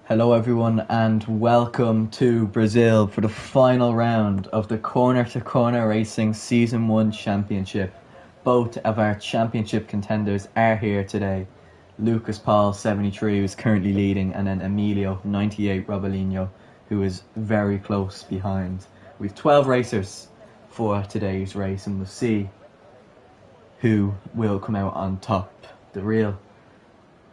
Hello everyone and welcome to Brazil for the final round of the Corner to Corner Racing Season 1 Championship. Both of our championship contenders are here today. Lucas Paul, 73, who is currently leading, and then Emilio, 98, Robalino, who is very close behind. We've 12 racers for today's race and we'll see who will come out on top. The real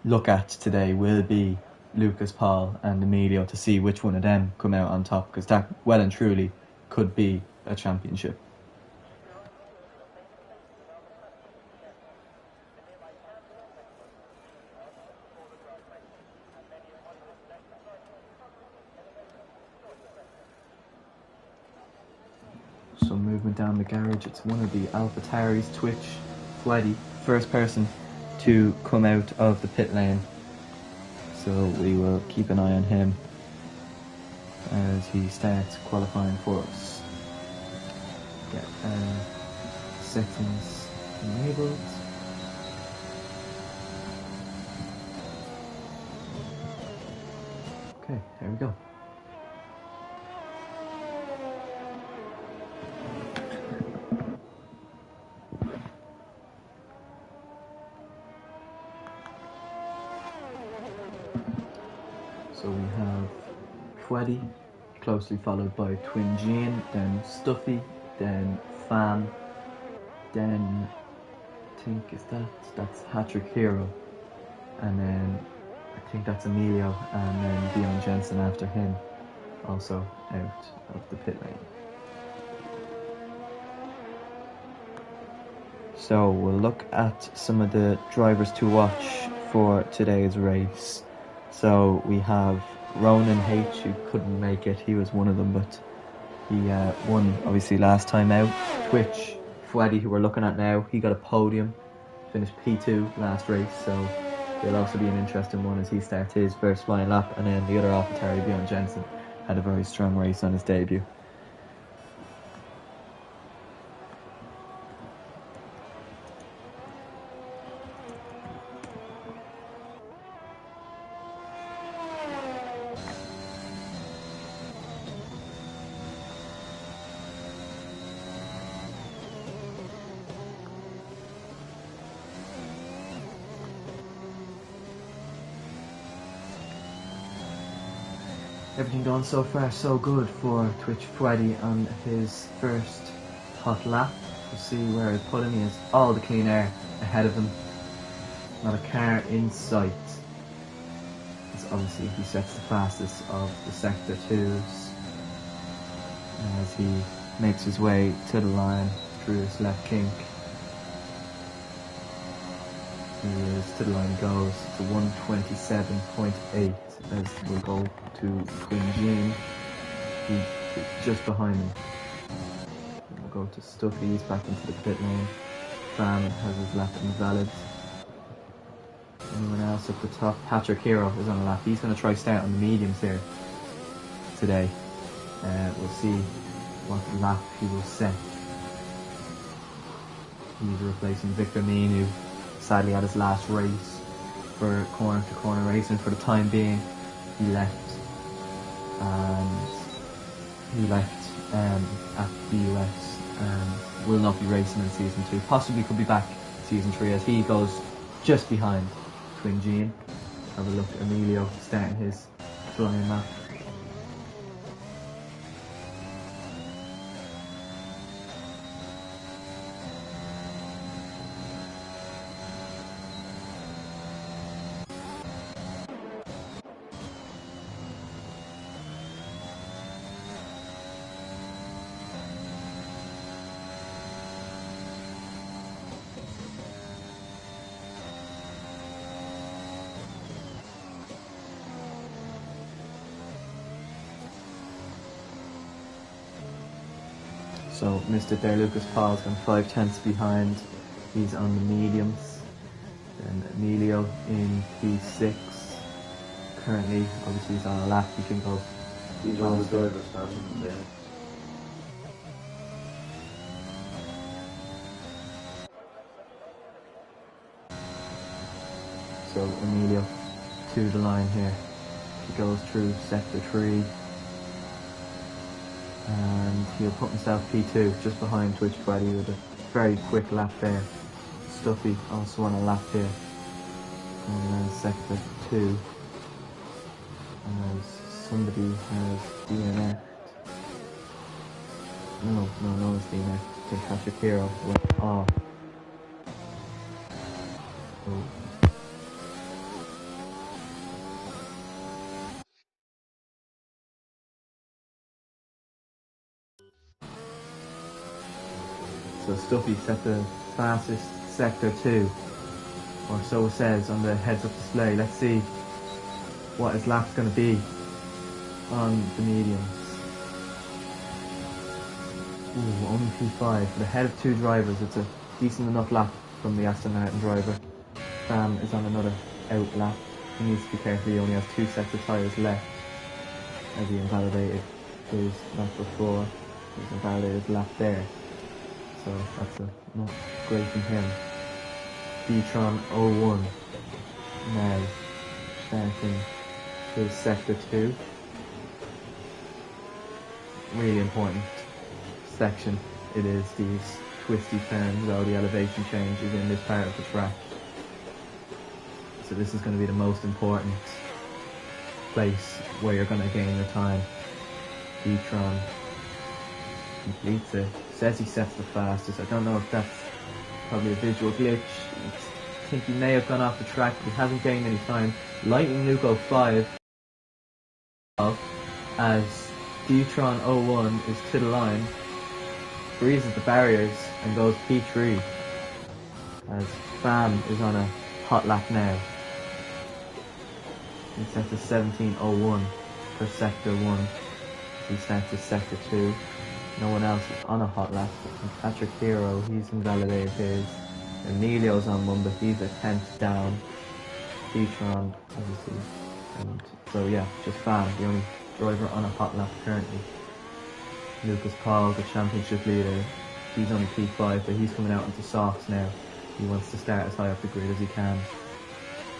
look at today will be Lucas Paul and Emilio to see which one of them come out on top, because that well and truly could be a championship. Some movement down the garage. It's one of the AlphaTauris, Twitch, Fleddy, first person to come out of the pit lane. So we will keep an eye on him as he starts qualifying for us. Get settings enabled. Okay, here we go. So we have Freddy, closely followed by Twin Jean, then Stuffy, then Fan, then I think that's Hattrick Hero, and then I think that's Emilio, and then Bjorn Jensen after him, also out of the pit lane. So we'll look at some of the drivers to watch for today's race. So we have Ronan H, who couldn't make it. He was one of them, but he won obviously last time out. Twitch, Freddy, who we're looking at now, he got a podium, finished P2 last race, so it'll also be an interesting one as he starts his first flying lap. And then the other AlphaTauri, Bjorn Jensen, had a very strong race on his debut. Everything going so far so good for Twitch Freddy on his first hot lap. We'll see where I put him. He has all the clean air ahead of him. Not a car in sight. As obviously he sets the fastest of the Sector 2s as he makes his way to the line through his left kink. He is to the line, goes to 127.8 as we'll go to Twin Jean. He's just behind him. We'll go to Stuffy, he's back into the pit lane. Fan has his lap invalid. Anyone else at the top? Patrick Hero is on a lap. He's going to try start on the mediums here today. We'll see what lap he will set. He's replacing Victor Mean, who sadly had his last race for Corner to Corner Racing for the time being. He left at the US and will not be racing in season 2. Possibly could be back season 3 as he goes just behind Twin Jean. Have a look at Emilio starting his flying lap. So Mr. there, Lucas Paul's gone 5/10 behind. He's on the mediums. Then Emilio in P6. Currently, obviously he's on a lap. He can go. He's on the driver's stand there. So Emilio to the line here. He goes through sector 3. And he'll put himself P2 just behind Twitch Buddy with a very quick lap there. Stuffy also on a lap here. And then sector 2. As somebody has DNF. No one's DNF. I think Patrick Hero went off. Oh. So Stuffy set the fastest sector 2, or so it says on the heads-up display. Let's see what his lap's going to be on the mediums. Ooh, only P5. For the head of 2 drivers, it's a decent enough lap from the Aston Martin driver. Sam is on another out lap. He needs to be careful, he only has 2 sets of tyres left, as he invalidated his lap before. He's invalidated his lap there. So that's not great from him. D-Tron 01 now starting his sector 2. Really important section it is, these twisty turns, all the elevation changes in this part of the track. So this is going to be the most important place where you're going to gain your time. D-Tron completes it. Says he sets the fastest. I don't know if that's probably a visual glitch. I think he may have gone off the track, but he hasn't gained any time. Lightning Nuko 5 as D-Tron 01 is to the line, freezes the barriers and goes P3 as Fam is on a hot lap now. He sets a 17.01 for sector 1. He starts his sector 2. No one else is on a hot lap. And Patrick Hero, he's invalidated his. Emilio's on one, but he's a 10th down. D-Tron, obviously. And so yeah, just Fam, the only driver on a hot lap currently. Lucas Paul, the championship leader, he's only P5, but he's coming out into softs now. He wants to start as high up the grid as he can.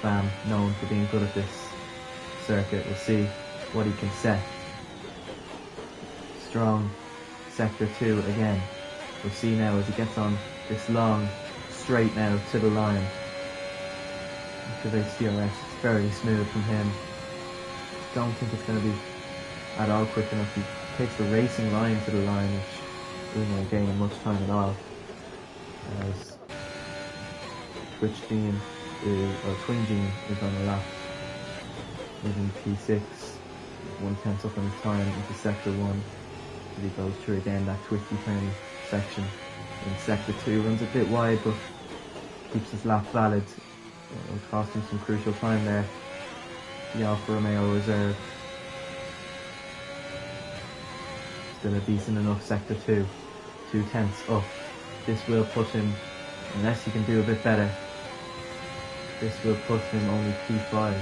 Fam, known for being good at this circuit, we'll see what he can set. Strong sector 2 again. We'll see now as he gets on this long straight now to the line. Activates DRS, it's very smooth from him. Don't think it's going to be at all quick enough. He takes the racing line to the line, which isn't gaining much time at all. As Twitch Gene or Twin Gene is on the lap, moving P6, 1/10 up on his time into sector 1. He goes through again that twisty turn section in sector 2, runs a bit wide but keeps his lap valid. It'll cost him some crucial time there. The Alfa Romeo reserve. Still a decent enough sector 2, 2/10 up. This will put him, unless he can do a bit better, this will put him only P5.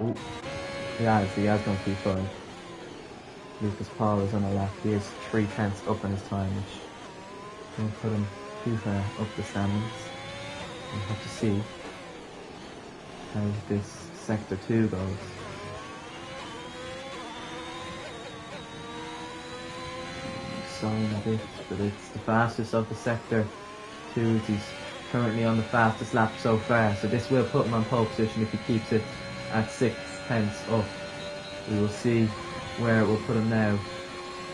Oh, he has gone P5. Lucas Paul is on a lap. He is 3/10 up on his time, which won't put him too far up the standings. We'll have to see how this sector 2 goes. Sign a bit, but it's the fastest of the sector 2s. He's currently on the fastest lap so far, so this will put him on pole position if he keeps it at 6/10 up. We will see where it will put him now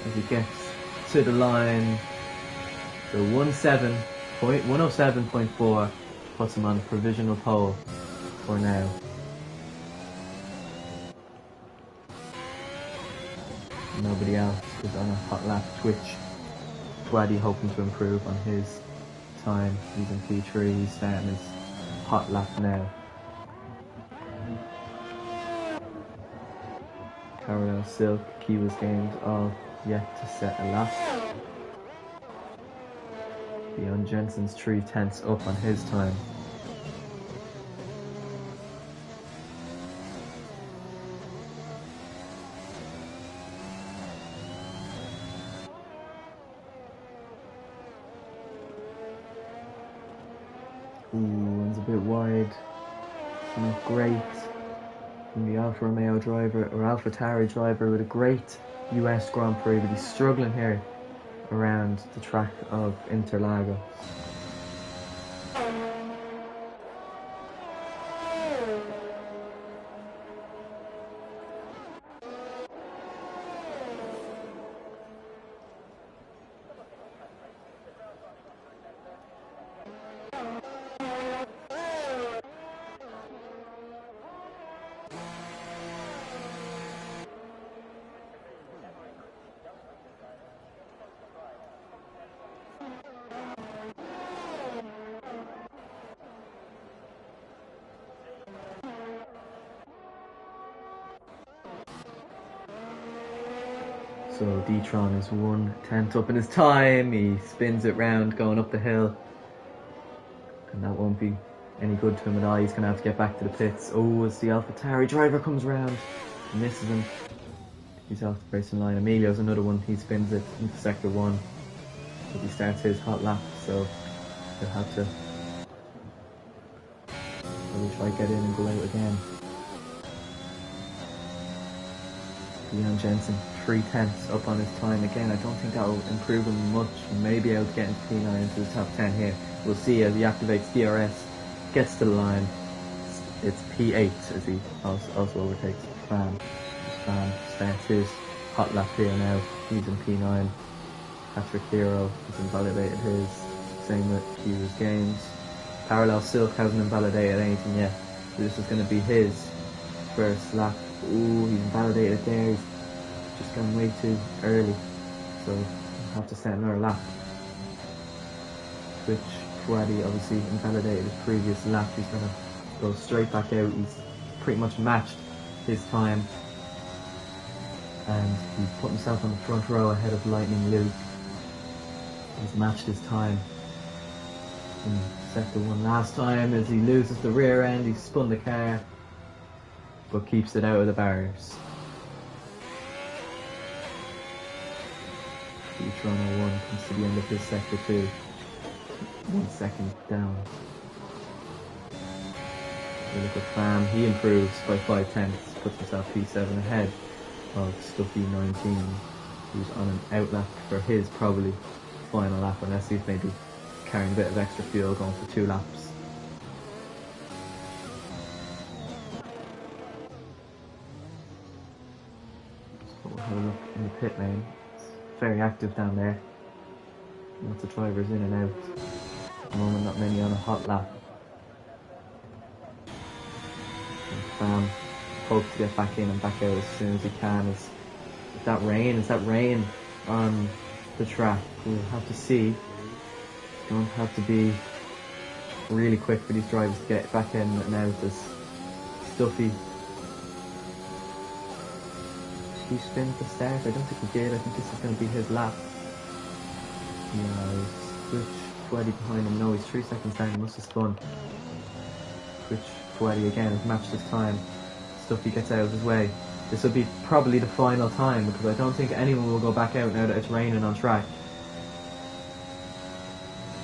as he gets to the line. The 107.4 puts him on provisional pole for now. Nobody else is on a hot lap. Twitch Twaddy hoping to improve on his time. He's in P3, he's starting his hot lap now. Caroline Silk, Kiwa's Games, all yet to set a lap. Bjorn Jensen's 3/10 up on his time. Ooh, it's a bit wide. Not great. From the Alfa Romeo driver, or AlphaTauri driver, with a great US Grand Prix, but he's struggling here around the track of Interlagos. So D-Tron is 1/10 up in his time. He spins it round going up the hill, and that won't be any good to him at all. He's going to have to get back to the pits. Oh, as the AlphaTauri driver comes round, misses him. He's off the racing line. Emilio's another one. He spins it into sector 1. But he starts his hot lap, so he'll have to probably try to get in and go out again. Leon Jensen, 3/10 up on his time again. I don't think that will improve him much. Maybe able to get into P9 into the top 10 here. We'll see as he activates DRS, gets to the line. It's P8 as he also overtakes Fan. Fan starts his hot lap here now. He's in P9. Patrick Hero has invalidated his. Same with Hughes Games. Parallel Silk hasn't invalidated anything yet. So this is going to be his first lap. Ooh, he's invalidated there. He's just gone way too early. So he'll have to set another lap. Which Fouadi obviously invalidated his previous lap. He's going to go straight back out. He's pretty much matched his time. And he's put himself on the front row ahead of Lightning Luke. He's matched his time in sector 1 last time as he loses the rear end. He spun the car, but keeps it out of the barriers. D-Tron 01 comes to the end of his sector 2. 1 second down. We look at Fam, he improves by 5/10, puts himself P7 ahead of Stuffy 19, who's on an outlap for his probably final lap, unless he's maybe carrying a bit of extra fuel going for 2 laps. So we'll have a look in the pit lane. It's very active down there. Lots of drivers in and out. At the moment, not many on a hot lap. Fam hopes to get back in and back out as soon as he can. Is that rain on the track? We'll have to see. Don't have to be really quick for these drivers to get back in and out. As Stuffy, he spin at the start? I don't think he did. I think this is going to be his lap. Yeah, switch Fouadi behind him. No, he's 3 seconds down. He must have spun. Switch Fouadi again has matched his time. Stuffy gets out of his way. This will be probably the final time, because I don't think anyone will go back out now that it's raining on track.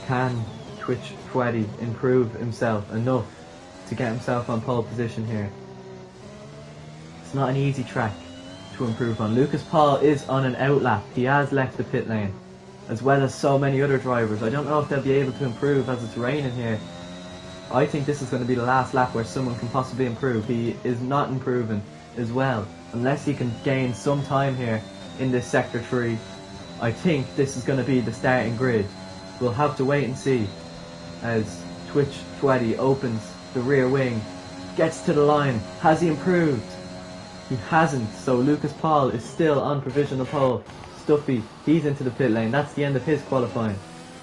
Can Twitch Fouadi improve himself enough to get himself on pole position here? It's not an easy track to improve on. Lucas Paul is on an outlap. He has left the pit lane, as well as so many other drivers. I don't know if they'll be able to improve as it's raining here. I think this is going to be the last lap where someone can possibly improve. He is not improving as well, unless he can gain some time here in this sector 3. I think this is going to be the starting grid. We'll have to wait and see as Twitch Fouadi opens the rear wing, gets to the line. Has he improved? He hasn't, so Lucas Paul is still on provisional pole. Stuffy, he's into the pit lane. That's the end of his qualifying.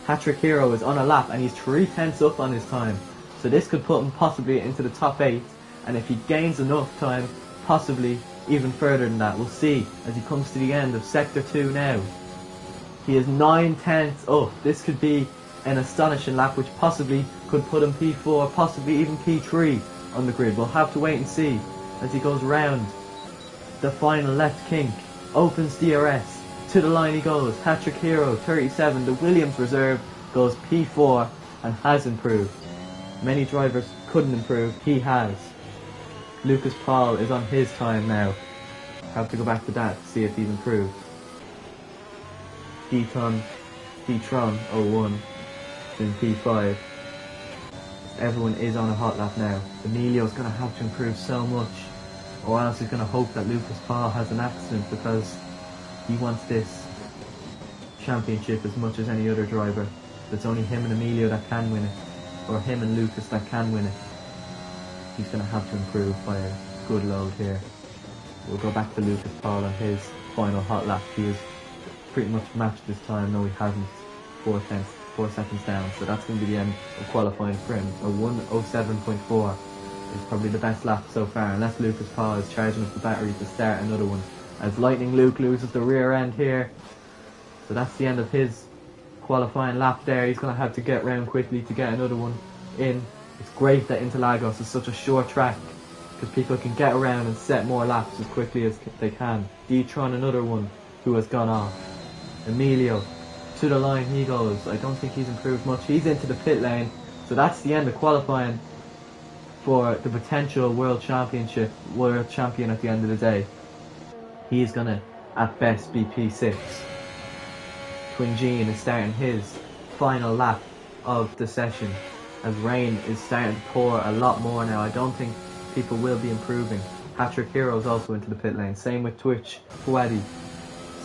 Patrick Hero is on a lap and he's 3/10 up on his time. So this could put him possibly into the top 8, and if he gains enough time, possibly even further than that. We'll see as he comes to the end of sector 2 now. He is 9/10 up. This could be an astonishing lap, which possibly could put him P4, possibly even P3 on the grid. We'll have to wait and see as he goes round the final left kink, opens DRS, to the line he goes. Patrick Hero, 37, the Williams reserve, goes P4 and has improved. Many drivers couldn't improve. He has. Lucas Paul is on his time now. Have to go back to that to see if he's improved. D-Tron 01 in P5. Everyone is on a hot lap now. Emilio's going to have to improve so much, or else he's going to hope that Lucas Paul has an accident, because he wants this championship as much as any other driver. It's only him and Emilio that can win it, or him and Lucas that can win it. He's going to have to improve by a good load here. We'll go back to Lucas Paul on his final hot lap. He has pretty much matched this time. No, he hasn't. 4 seconds down. So that's going to be the end of qualifying for him. A 1:07.4 is probably the best lap so far, unless Lucas Paul is charging up the battery to start another one. As Lightning Luke loses the rear end here. So that's the end of his qualifying lap there. He's going to have to get round quickly to get another one in. It's great that Interlagos is such a short track, because people can get around and set more laps as quickly as they can. D-Tron, another one who has gone off. Emilio, to the line he goes. I don't think he's improved much. He's into the pit lane. So that's the end of qualifying for the potential world champion at the end of the day. He's going to, at best, be P6. Twin Gene is starting his final lap of the session, as rain is starting to pour a lot more now. I don't think people will be improving. Patrick Hero is also into the pit lane. Same with Twitch, Fouadi.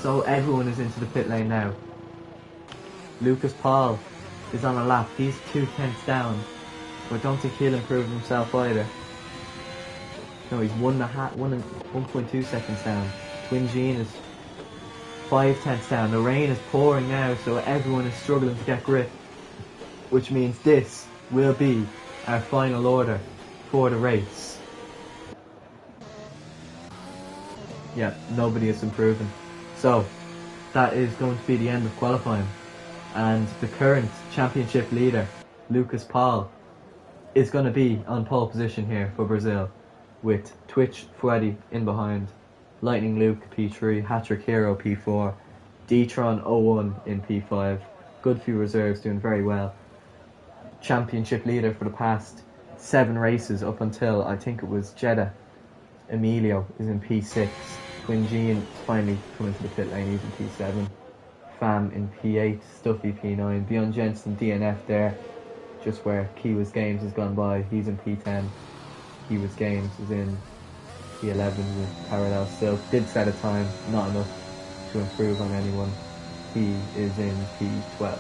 So everyone is into the pit lane now. Lucas Paul is on a lap. He's 2/10 down. So I don't think he'll improve himself either. No, he's 1.2 seconds down. Twin Gene is 5/10 down. The rain is pouring now, so everyone is struggling to get grip. Which means this will be our final order for the race. Yeah, nobody is improving. So, that is going to be the end of qualifying. And the current championship leader, Lucas Paul, is going to be on pole position here for Brazil, with Twitch Fouadi in behind, Lightning Luke P3, Hattrick Hero P4, D-Tron 01 in P5. Good few reserves doing very well. Championship leader for the past 7 races up until I think it was Jeddah. Emilio is in P6. Twin Gene is finally coming to the pit lane, he's in P7. Fam in P8, Stuffy P9, Bjorn Jensen DNF there, just where Kiwa's Games has gone by. He's in P10. Kiwa's Games is in P11 with Parallel Silk. Did set a time, not enough to improve on anyone. He is in P12.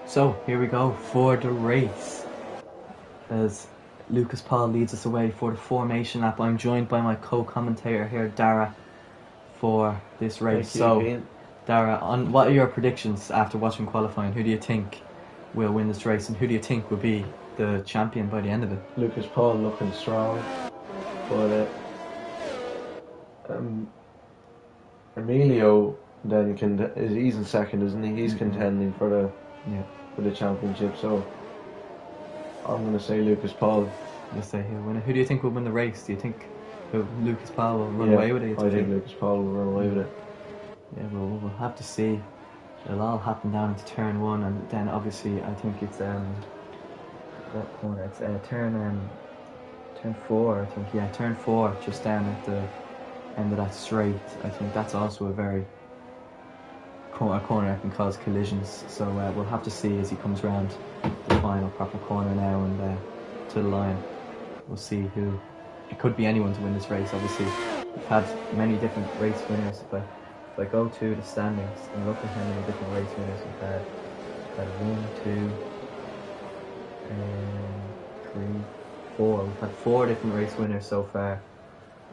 So here we go for the race. As Lucas Paul leads us away for the formation lap, I'm joined by my co-commentator here, Dara, for this race. Thank you, Ian. Dara, what are your predictions after watching qualifying? Who do you think will win this race, and who do you think will be the champion by the end of it? Lucas Paul looking strong, but Emilio then he's in second, isn't he? He's contending for the championship. So I'm going to say Lucas Paul. You say he'll win it. Who do you think will win the race? Do you think Lucas Paul will run away with it? I think Lucas Paul will run away with it. Yeah, we'll have to see. It'll all happen down into turn 1, and then obviously I think it's what corner? It's turn 4. I think turn 4, just down at the end of that straight. I think that's also a very a corner that can cause collisions. So we'll have to see as he comes round the final proper corner now and to the line. We'll see who. It could be anyone to win this race. Obviously, we've had many different race winners. If I go to the standings and look at how many different race winners we've had 1, 2, 3, 4. We've had 4 different race winners so far,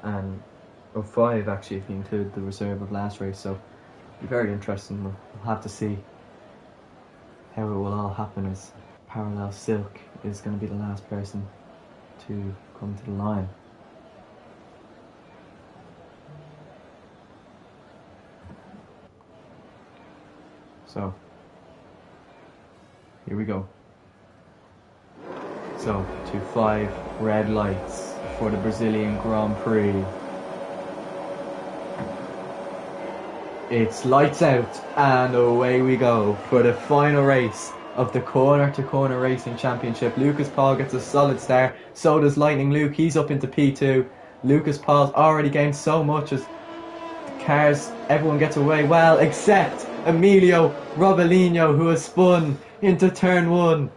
and or 5 actually if you include the reserve of last race. So it'll be very interesting. We'll have to see how it will all happen, as Parallel Silk is going to be the last person to come to the line. So, here we go. So, to 5 red lights for the Brazilian Grand Prix. It's lights out, and away we go for the final race of the Corner to Corner Racing Championship. Lucas Paul gets a solid start, so does Lightning Luke. He's up into P2. Lucas Paul's already gained so much as the cars, everyone gets away well, except Emilio Robalino, who has spun into turn 1.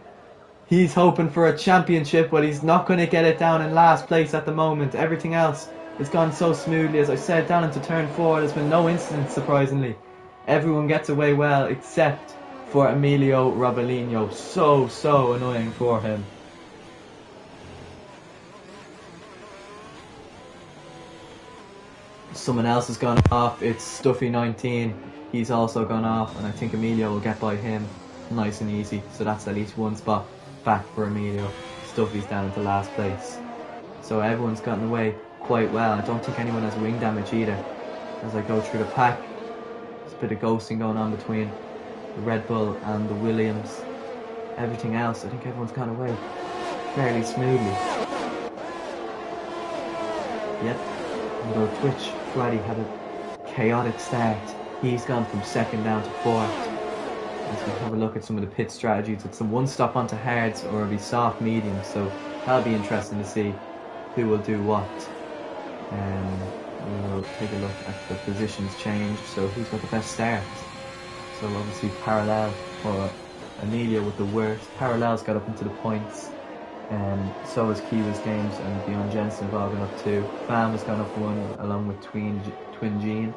He's hoping for a championship, but he's not going to get it down in last place at the moment. Everything else has gone so smoothly. As I said, down into turn 4, there's been no incidents, surprisingly. Everyone gets away well, except for Emilio Robalino. So annoying for him. Someone else has gone off. It's Stuffy 19. He's also gone off, and I think Emilio will get by him nice and easy. So that's at least 1 spot back for Emilio. Stuffy's down into last place. So everyone's gotten away quite well. I don't think anyone has wing damage either. As I go through the pack, there's a bit of ghosting going on between the Red Bull and the Williams. Everything else, I think everyone's gone away fairly smoothly. Yep. And go Twitch. Freddy had a chaotic start. He's gone from 2nd down to 4th. As we have a look at some of the pit strategies, it's a 1 stop onto hards or it'll be soft medium. So that'll be interesting to see who will do what. We'll take a look at the positions change. So who's got the best start? So obviously Parallel or Emilio with the worst. Parallel's got up into the points, and so has Kiwa's Games and Beyond Jensen have all gone up 2. Fam has gone up 1 along with Twin Gene.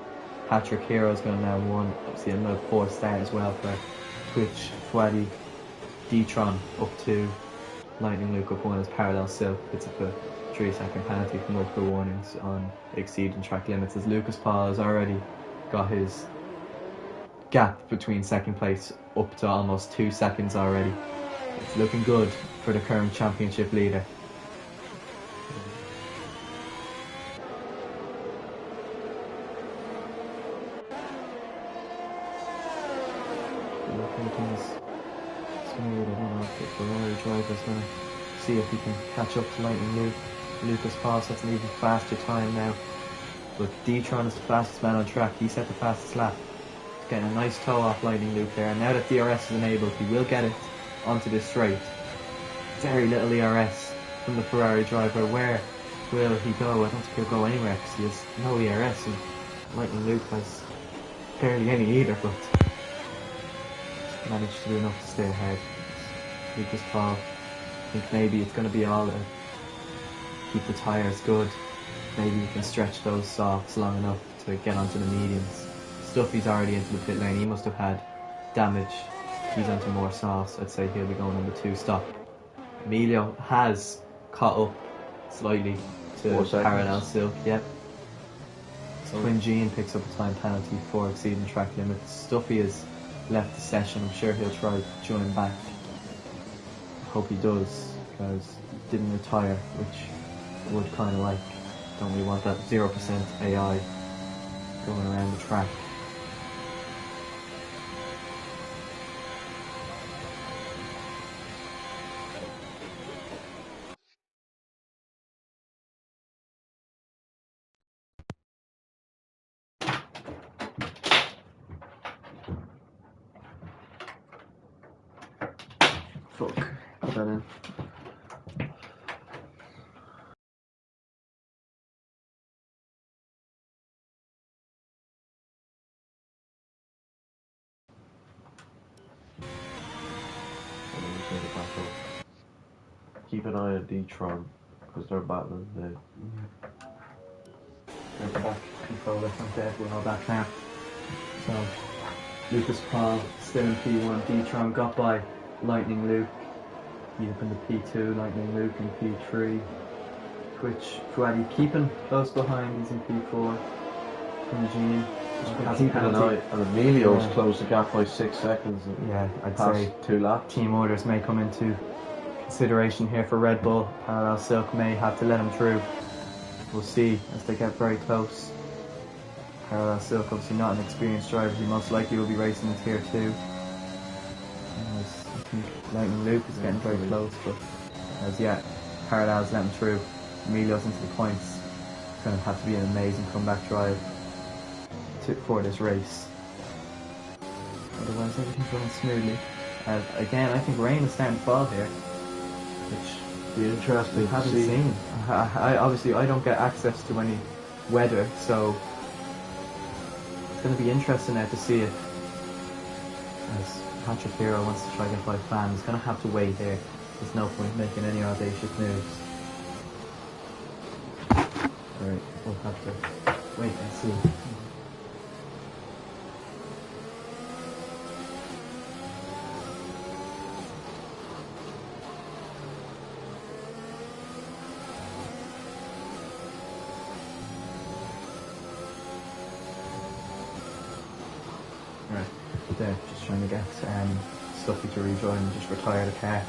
Patrick Hero's gone down 1. Obviously another poor start as well for Twitch, Fwaddy, D-Tron up 2. Lightning Luke up 1 as Parallel Silk hits up a 3-second penalty for multiple warnings on exceeding track limits, as Lucas Paul has already got his gap between 2nd place up to almost 2 seconds already. It's looking good for the current championship leader. Looking things smooth. I don't know if the Ferrari driver's going to see if he can catch up to Lightning Luke. Lucas Paul sets an even faster time now, but D-Tron is the fastest man on track. He set the fastest lap. Getting a nice toe off Lightning Luke there. And now that DRS is enabled, he will get it onto this straight. Very little ERS from the Ferrari driver. Where will he go? I don't think he'll go anywhere because he has no ERS, and Lightning Luke has barely any either, but managed to do enough to stay ahead. Lucas Paul, I think maybe it's going to be all keep the tyres good. Maybe you can stretch those softs long enough to get onto the mediums. Stuffy's already into the pit lane. He must have had damage he's onto more sauce. I'd say he'll be going on the 2 stop. Emilio has caught up slightly to 4 seconds. Parallel Silk, yep. Twin Gene picks up a time penalty for exceeding track limits. Stuffy has left the session. I'm sure he'll try to join back. I hope he does, because he didn't retire, which I would kind of like. Don't we want that 0% AI going around the track? Fuck. Put that in. Keep an eye on D-Tron, because they're battling the... Go back, controller from dead, we're all back now. So, Lucas Paul still in P1, D-Tron got by Lightning Luke. He's up in the P2, Lightning Luke in P3. Twitch, Fuadi keeping close behind, he's in P4. Twin Gene. Keeping an eye, and Emilio's closed the gap by 6 seconds. Yeah, I'd Past say 2 laps. team orders may come into consideration here for Red Bull. Parallel Silk may have to let him through. We'll see as they get very close. Parallel Silk, obviously not an experienced driver, he most likely will be racing in Tier 2. I think Lightning Luke is getting very close, but as yet, Parallel's letting him through. Emilio's into the points. It's going to have to be an amazing comeback drive for this race. Otherwise, everything's going smoothly. Again, I think rain is starting to fall here, which Be interesting. we haven't seen. Obviously, I don't get access to any weather, so it's going to be interesting now to see it. As Patrick Hero wants to try to get by Fan, he's going to have to wait here. There's no point making any audacious moves. Right, we'll have to wait and see. Right, there, just trying to get Stuffy to rejoin and just retire the car.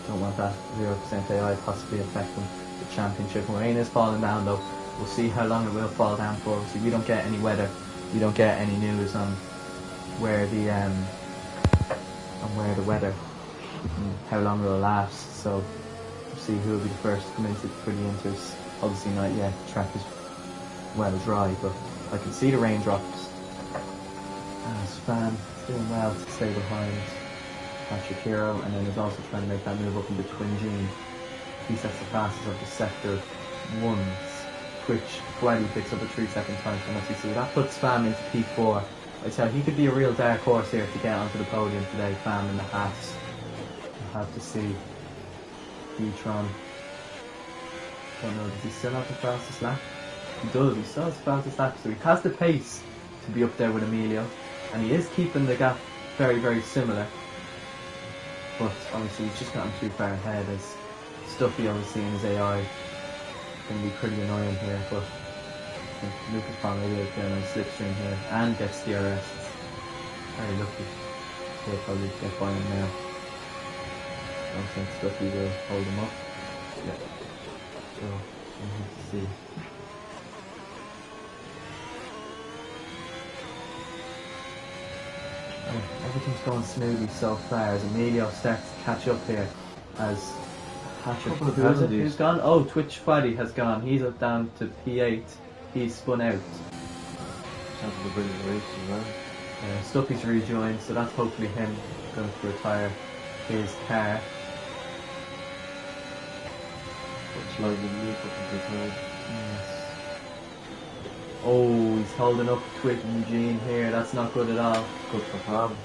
Don't want that 0% AI possibly affecting the championship. Rain is falling down though. We'll see how long it will fall down for. So we don't get any weather, we don't get any news on where the weather and how long it will last. So we'll see who will be the first to come into for the inters. Obviously not yet. The track is well dry, but I can see the raindrops. As Fan doing well to stay behind Patrick Hero, and then he's also trying to make that move up into Twin Gene. He sets the fastest up to sector 1s, which Fwadi picks up a 3-second time penalty, so that puts Fam into P4. I tell you, he could be a real dark horse here to get onto the podium today, Fam in the hats. We'll have to see. D-Tron. Don't know, does he still have the fastest lap? He does, he still has the fastest lap, so he has the pace to be up there with Emilio, and he is keeping the gap very, very similar. But obviously he's just gotten too far ahead, as Stuffy obviously in his AI can be pretty annoying here, but I think Lucas Palmer will get on slipstream here and gets the arrests. Very lucky. He'll probably get by him now. I don't think Stuffy will hold him up. Yeah. So we'll have to see. Everything's going smoothly so far as Emilio starts to catch up here as Patrick, who's gone? Oh, Twitch Faddy has gone. He's up down to P8. He's spun out. Having the British race as well. Stuffy's rejoined, so that's hopefully him going to retire his car. It's like the new fucking Yes. Oh, he's holding up Twin Gene here. That's not good at all. good for Pam.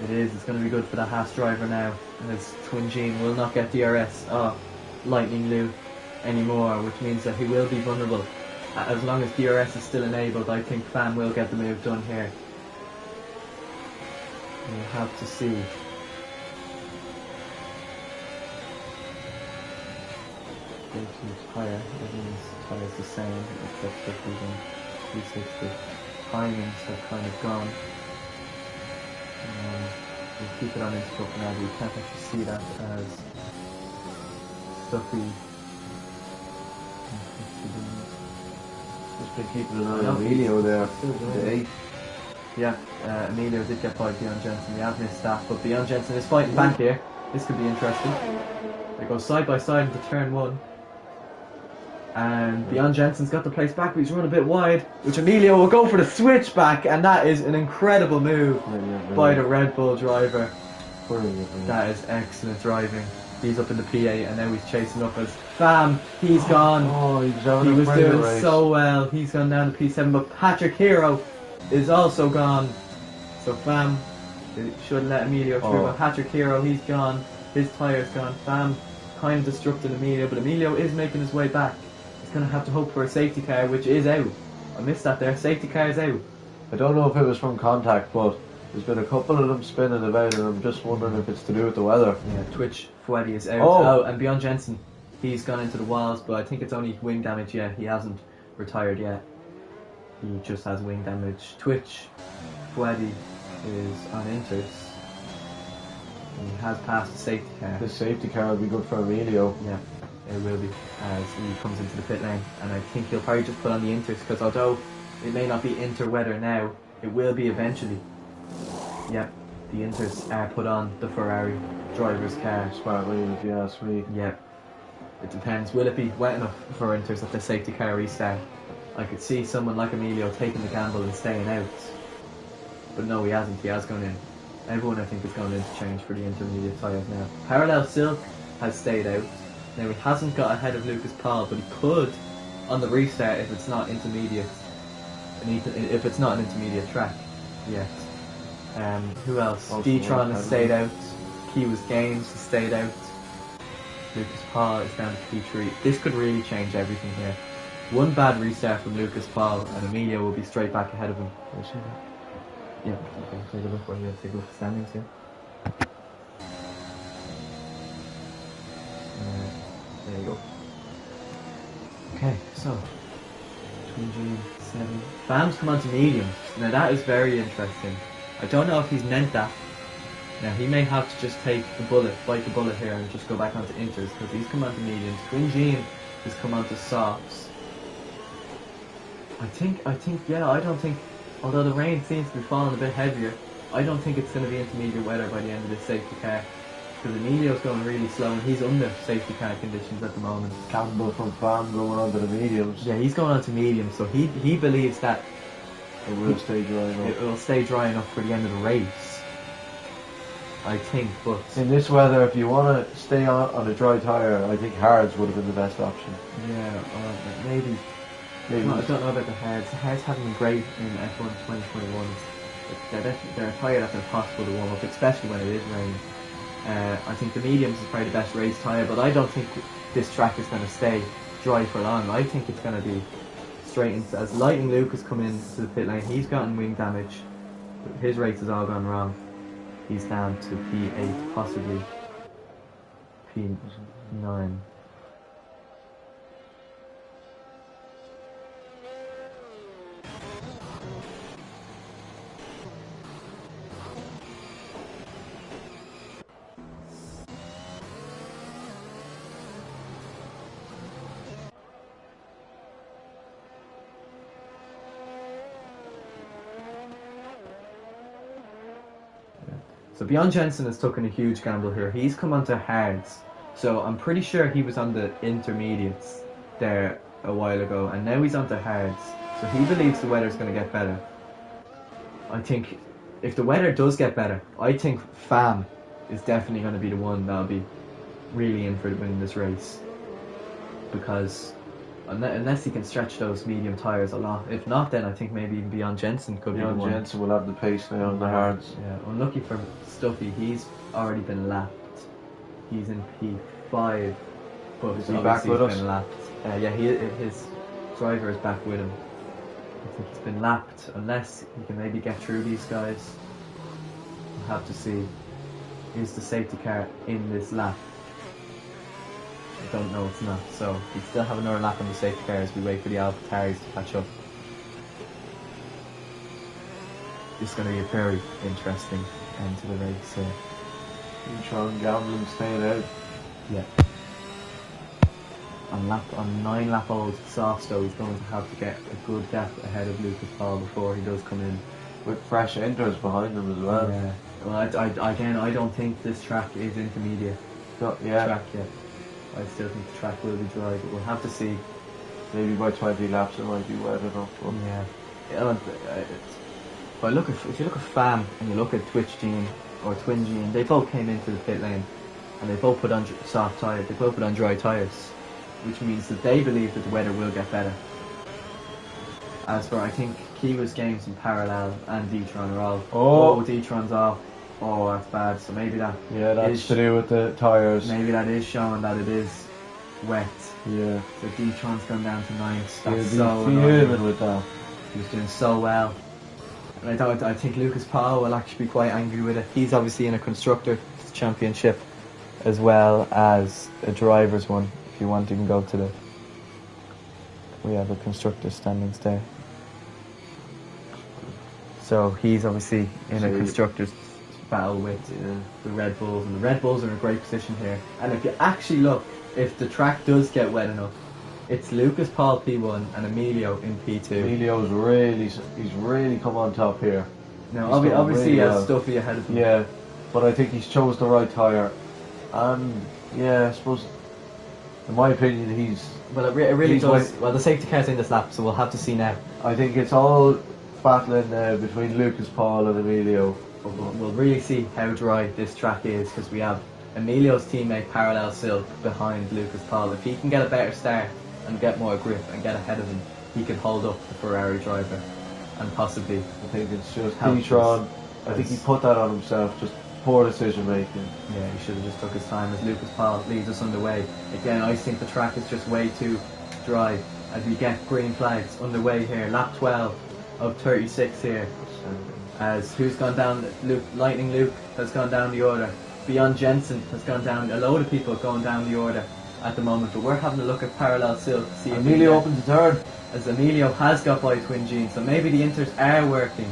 It is. It's going to be good for the Haas driver now, as Twin Gene will not get DRS Lightning Luke anymore, which means that he will be vulnerable. As long as DRS is still enabled, I think Fan will get the move done here. We'll have to see. Safety tyre, everything's tyres the same except for the 360. Timings have kind of gone. We'll keep it on Innsbruck now, but we can't actually see that as Stuffy. Just been keeping an eye on Emilio there. The 8. Yeah, Emilio did get by Bjorn Jensen. We have missed that, but Bjorn Jensen is fighting back here. This could be interesting. They go side by side into turn 1. And Bjorn Jensen's got the place back, but he's run a bit wide, which Emilio will go for the switch back, and that is an incredible move by the Red Bull driver. That is excellent driving. He's up in the P8 and now he's chasing up as Fam. He's gone. Oh, he was doing so well. He's gone down to P7, but Patrick Hero is also gone. So Fam shouldn't let Emilio through, but Patrick Hero, he's gone. His tyre's gone. Fam kind of disrupted Emilio, but Emilio is making his way back. He's going to have to hope for a safety car, which is out. I missed that there. Safety car is out. I don't know if it was from contact, but there's been a couple of them spinning about, and I'm just wondering if it's to do with the weather. Yeah, Twitch Fouetti is out. And Bjorn Jensen, he's gone into the walls, but I think it's only wing damage. Yeah, he hasn't retired yet. He just has wing damage. Twitch Fouetti is on Inters. He has passed the safety car. The safety car will be good for Emilio. Yeah, it will be, as he comes into the pit lane. And I think he'll probably just put on the Inters, because although it may not be Inter weather now, it will be eventually. Yep, the Inters are put on the Ferrari driver's car. Smart move, if you ask me. Yep. It depends. Will it be wet enough for Inters at the safety car restart? I could see someone like Emilio taking the gamble and staying out. But no, he hasn't. He has gone in. Everyone, I think, has gone in to change for the intermediate tyres now. Parallel Silk has stayed out. Now, he hasn't got ahead of Lucas Paul, but he could on the restart if it's not intermediate. If it's not an intermediate track yet. Who else? D-Tron has stayed out. Kiwa's Games has stayed out. Lucas Paul is down to P3. This could really change everything here. One bad restart from Lucas Paul and Emilio will be straight back ahead of him. Yeah, okay, take a look. We're going to take a look at the standings here. There you go. Okay, so Twin G7. Fam's come on to medium. Now that is very interesting. I don't know if he's meant that. Now he may have to just take the bullet, bite the bullet here, and just go back onto Inters, because he's come on to mediums. Twin Jean has come on to softs. I think, yeah, I don't think, although the rain seems to be falling a bit heavier, I don't think it's going to be intermediate weather by the end of this safety car. Because Emilio's going really slow and he's under safety car conditions at the moment. Campbell from Fam going on to the mediums. Yeah, he's going on to mediums, so he believes that it will stay dry enough. It will stay dry enough for the end of the race, I think. But in this weather, if you want to stay on a dry tyre, I think hards would have been the best option. Yeah, maybe. No, I don't know about the hards. The hards haven't been great in F1 2021. They're a tyre that's impossible to warm up, especially when it is raining. I think the mediums is probably the best race tyre, but I don't think this track is going to stay dry for long. I think it's going to be straight into, as Lightning Luke has come into the pit lane, he's gotten wing damage. His race has all gone wrong. He's down to P8, possibly P9. So Bjorn Jensen has taken a huge gamble here. He's come onto hards. So I'm pretty sure he was on the intermediates there a while ago, and now he's onto hards. So he believes the weather's going to get better. I think if the weather does get better, I think Fam is definitely going to be the one that'll be really in for winning this race. Because unless he can stretch those medium tyres a lot. If not, then I think maybe even Bjorn Jensen could be the one. Bjorn Jensen will have the pace now on the hards. Yeah, unlucky for Stuffy, he's already been lapped. He's in P5, but is he back with us? Been lapped. Yeah, his driver is back with him. I think he's been lapped, unless he can maybe get through these guys. have to see. Is the safety car in this lap? I don't know, it's not. So we still have another lap on the safety car as we wait for the AlphaTauris to catch up. This is going to be a very interesting end to the race here. D-Tron gambling staying out. Yeah. On 9 lap old soft, though, he's going to have to get a good gap ahead of Lucas Paul before he does come in. With fresh enters behind them as well. Yeah. Well, I don't think this track is intermediate track yet. I still think the track will be dry, but we'll have to see. Maybe by 20 laps it might be wet enough. But Yeah. If you look at Fam and you look at Twitch Gene or Twin Gene, they both came into the pit lane and they both put on soft tyres. They both put on dry tyres, which means that they believe that the weather will get better. As for, I think Kiwa's Games and Parallel and D-Tron are all. D-Tron's off. Oh, that's bad. So maybe that. Yeah, that's to do with the tyres. Maybe that is showing that it is wet. Yeah. So D-Tron's gone down to 9th. That's Yeah, so annoying. with that. He was doing so well. And I think Lucas Paul will actually be quite angry with it. He's obviously in a Constructors Championship as well as a Drivers one. If you want, you can go to the. We have a Constructors standings there. So he's obviously in a Constructors battle with the Red Bulls, and the Red Bulls are in a great position here. And if you actually look, if the track does get wet enough, it's Lucas Paul P1 and Emilio in P2. Emilio's he's really come on top here. Now obviously he has Stuffy ahead of him. Yeah, but I think he's chose the right tyre, and I suppose, in my opinion, he's. Well, it really does. Well, the safety car's in this lap, so we'll have to see now. I think it's all battling between Lucas Paul and Emilio. We'll really see how dry this track is, because we have Emilio's teammate Parallel Silk behind Lucas Paul. If he can get a better start and get more grip and get ahead of him, he can hold up the Ferrari driver and possibly. I think it's just D-Tron. I think he put that on himself. Just poor decision making. Yeah, he should have just took his time as Lucas Paul leads us underway. Again, I think the track is just way too dry as we get green flags underway here. Lap 12 of 36 here. As who's gone down? Lightning Luke has gone down the order. Beyond Jensen has gone down. A load of people going down the order at the moment, but we're having a look at Parallel Silk to see if Emilio opens the third. As Emilio has got by Twin Gene, so maybe the inters are working.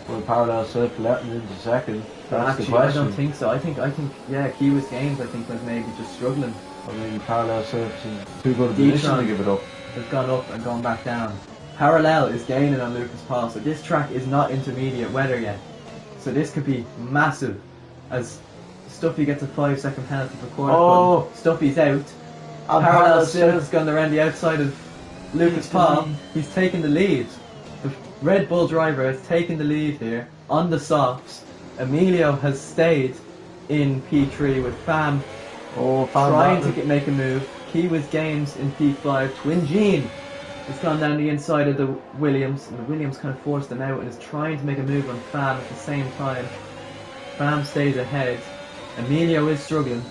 Well, Parallel Silk letting into second. That's actually, the question. I don't think so. I think Kiwa's Games I think was maybe just struggling. I mean, Parallel Silk's in too good a position to give it up. Has gone up and gone back down. Parallel is gaining on Lucas Paul, so this track is not intermediate weather yet. So this could be massive, as Stuffy gets a 5-second penalty for quarter. Stuffy's out. Parallel Silk's gone around the outside of Lucas Paul. He's taken the lead. The Red Bull driver has taken the lead here on the softs. Emilio has stayed in P3 with Fam trying to make a move. Kiwa's Games in P5. Twin Gene has gone down the inside of the Williams, and the Williams kind of forced them out and is trying to make a move on Fam at the same time. Fam stays ahead. Emilio is struggling.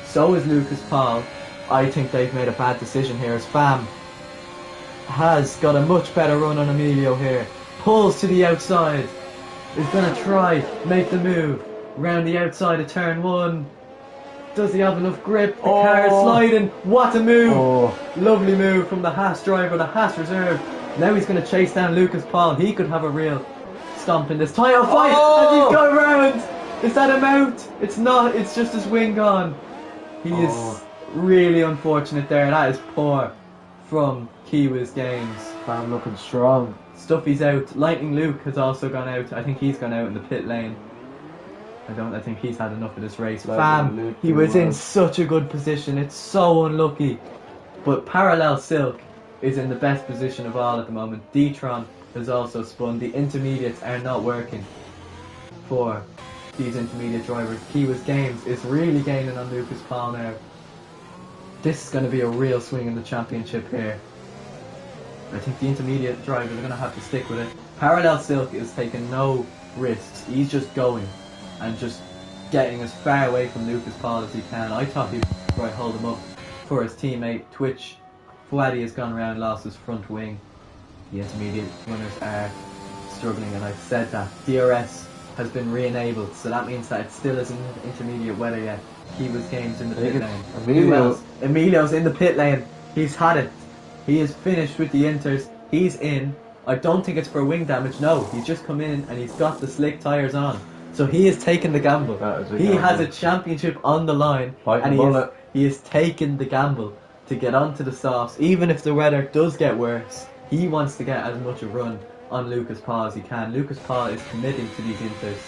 So is Lucas Paul. I think they've made a bad decision here, as Fam has got a much better run on Emilio here. Pulls to the outside. Is going to try make the move round the outside of turn 1. Does he have enough grip? The car is sliding. What a move! Lovely move from the Haas driver, the Haas reserve. Now he's going to chase down Lucas Paul. He could have a real stomp in this title fight. And he's got around. Is that him out? It's not. It's just his wing gone. He is really unfortunate there. That is poor from Kiwa's Games. Fam looking strong. Stuffy's out. Lightning Luke has also gone out. I think he's gone out in the pit lane. I think he's had enough of this race. Fam, he was in such a good position. It's so unlucky. But Parallel Silk is in the best position of all at the moment. D-Tron has also spun. The intermediates are not working for these intermediate drivers. Kiwa's Games is really gaining on Lucas Paul now. This is going to be a real swing in the championship here. I think the intermediate drivers are going to have to stick with it. Parallel Silk is taking no risks. He's just going and just getting as far away from Lucas Paul as he can. I thought he'd try to hold him up for his teammate Twitch. Fouadi has gone around, lost his front wing. The intermediate runners are struggling, and I've said that. DRS has been re-enabled, so that means that it still isn't intermediate weather yet. Kiwa's games in the pit lane. Who else? Emilio's in the pit lane. He's had it. He is finished with the Inters. He's in. I don't think it's for wing damage. No, he's just come in and he's got the slick tyres on. So he is taking the gamble. He has a championship on the line, and he is taking the gamble to get onto the softs. Even if the weather does get worse, he wants to get as much a run on Lucas Paul as he can. Lucas Paul is committing to these Inters,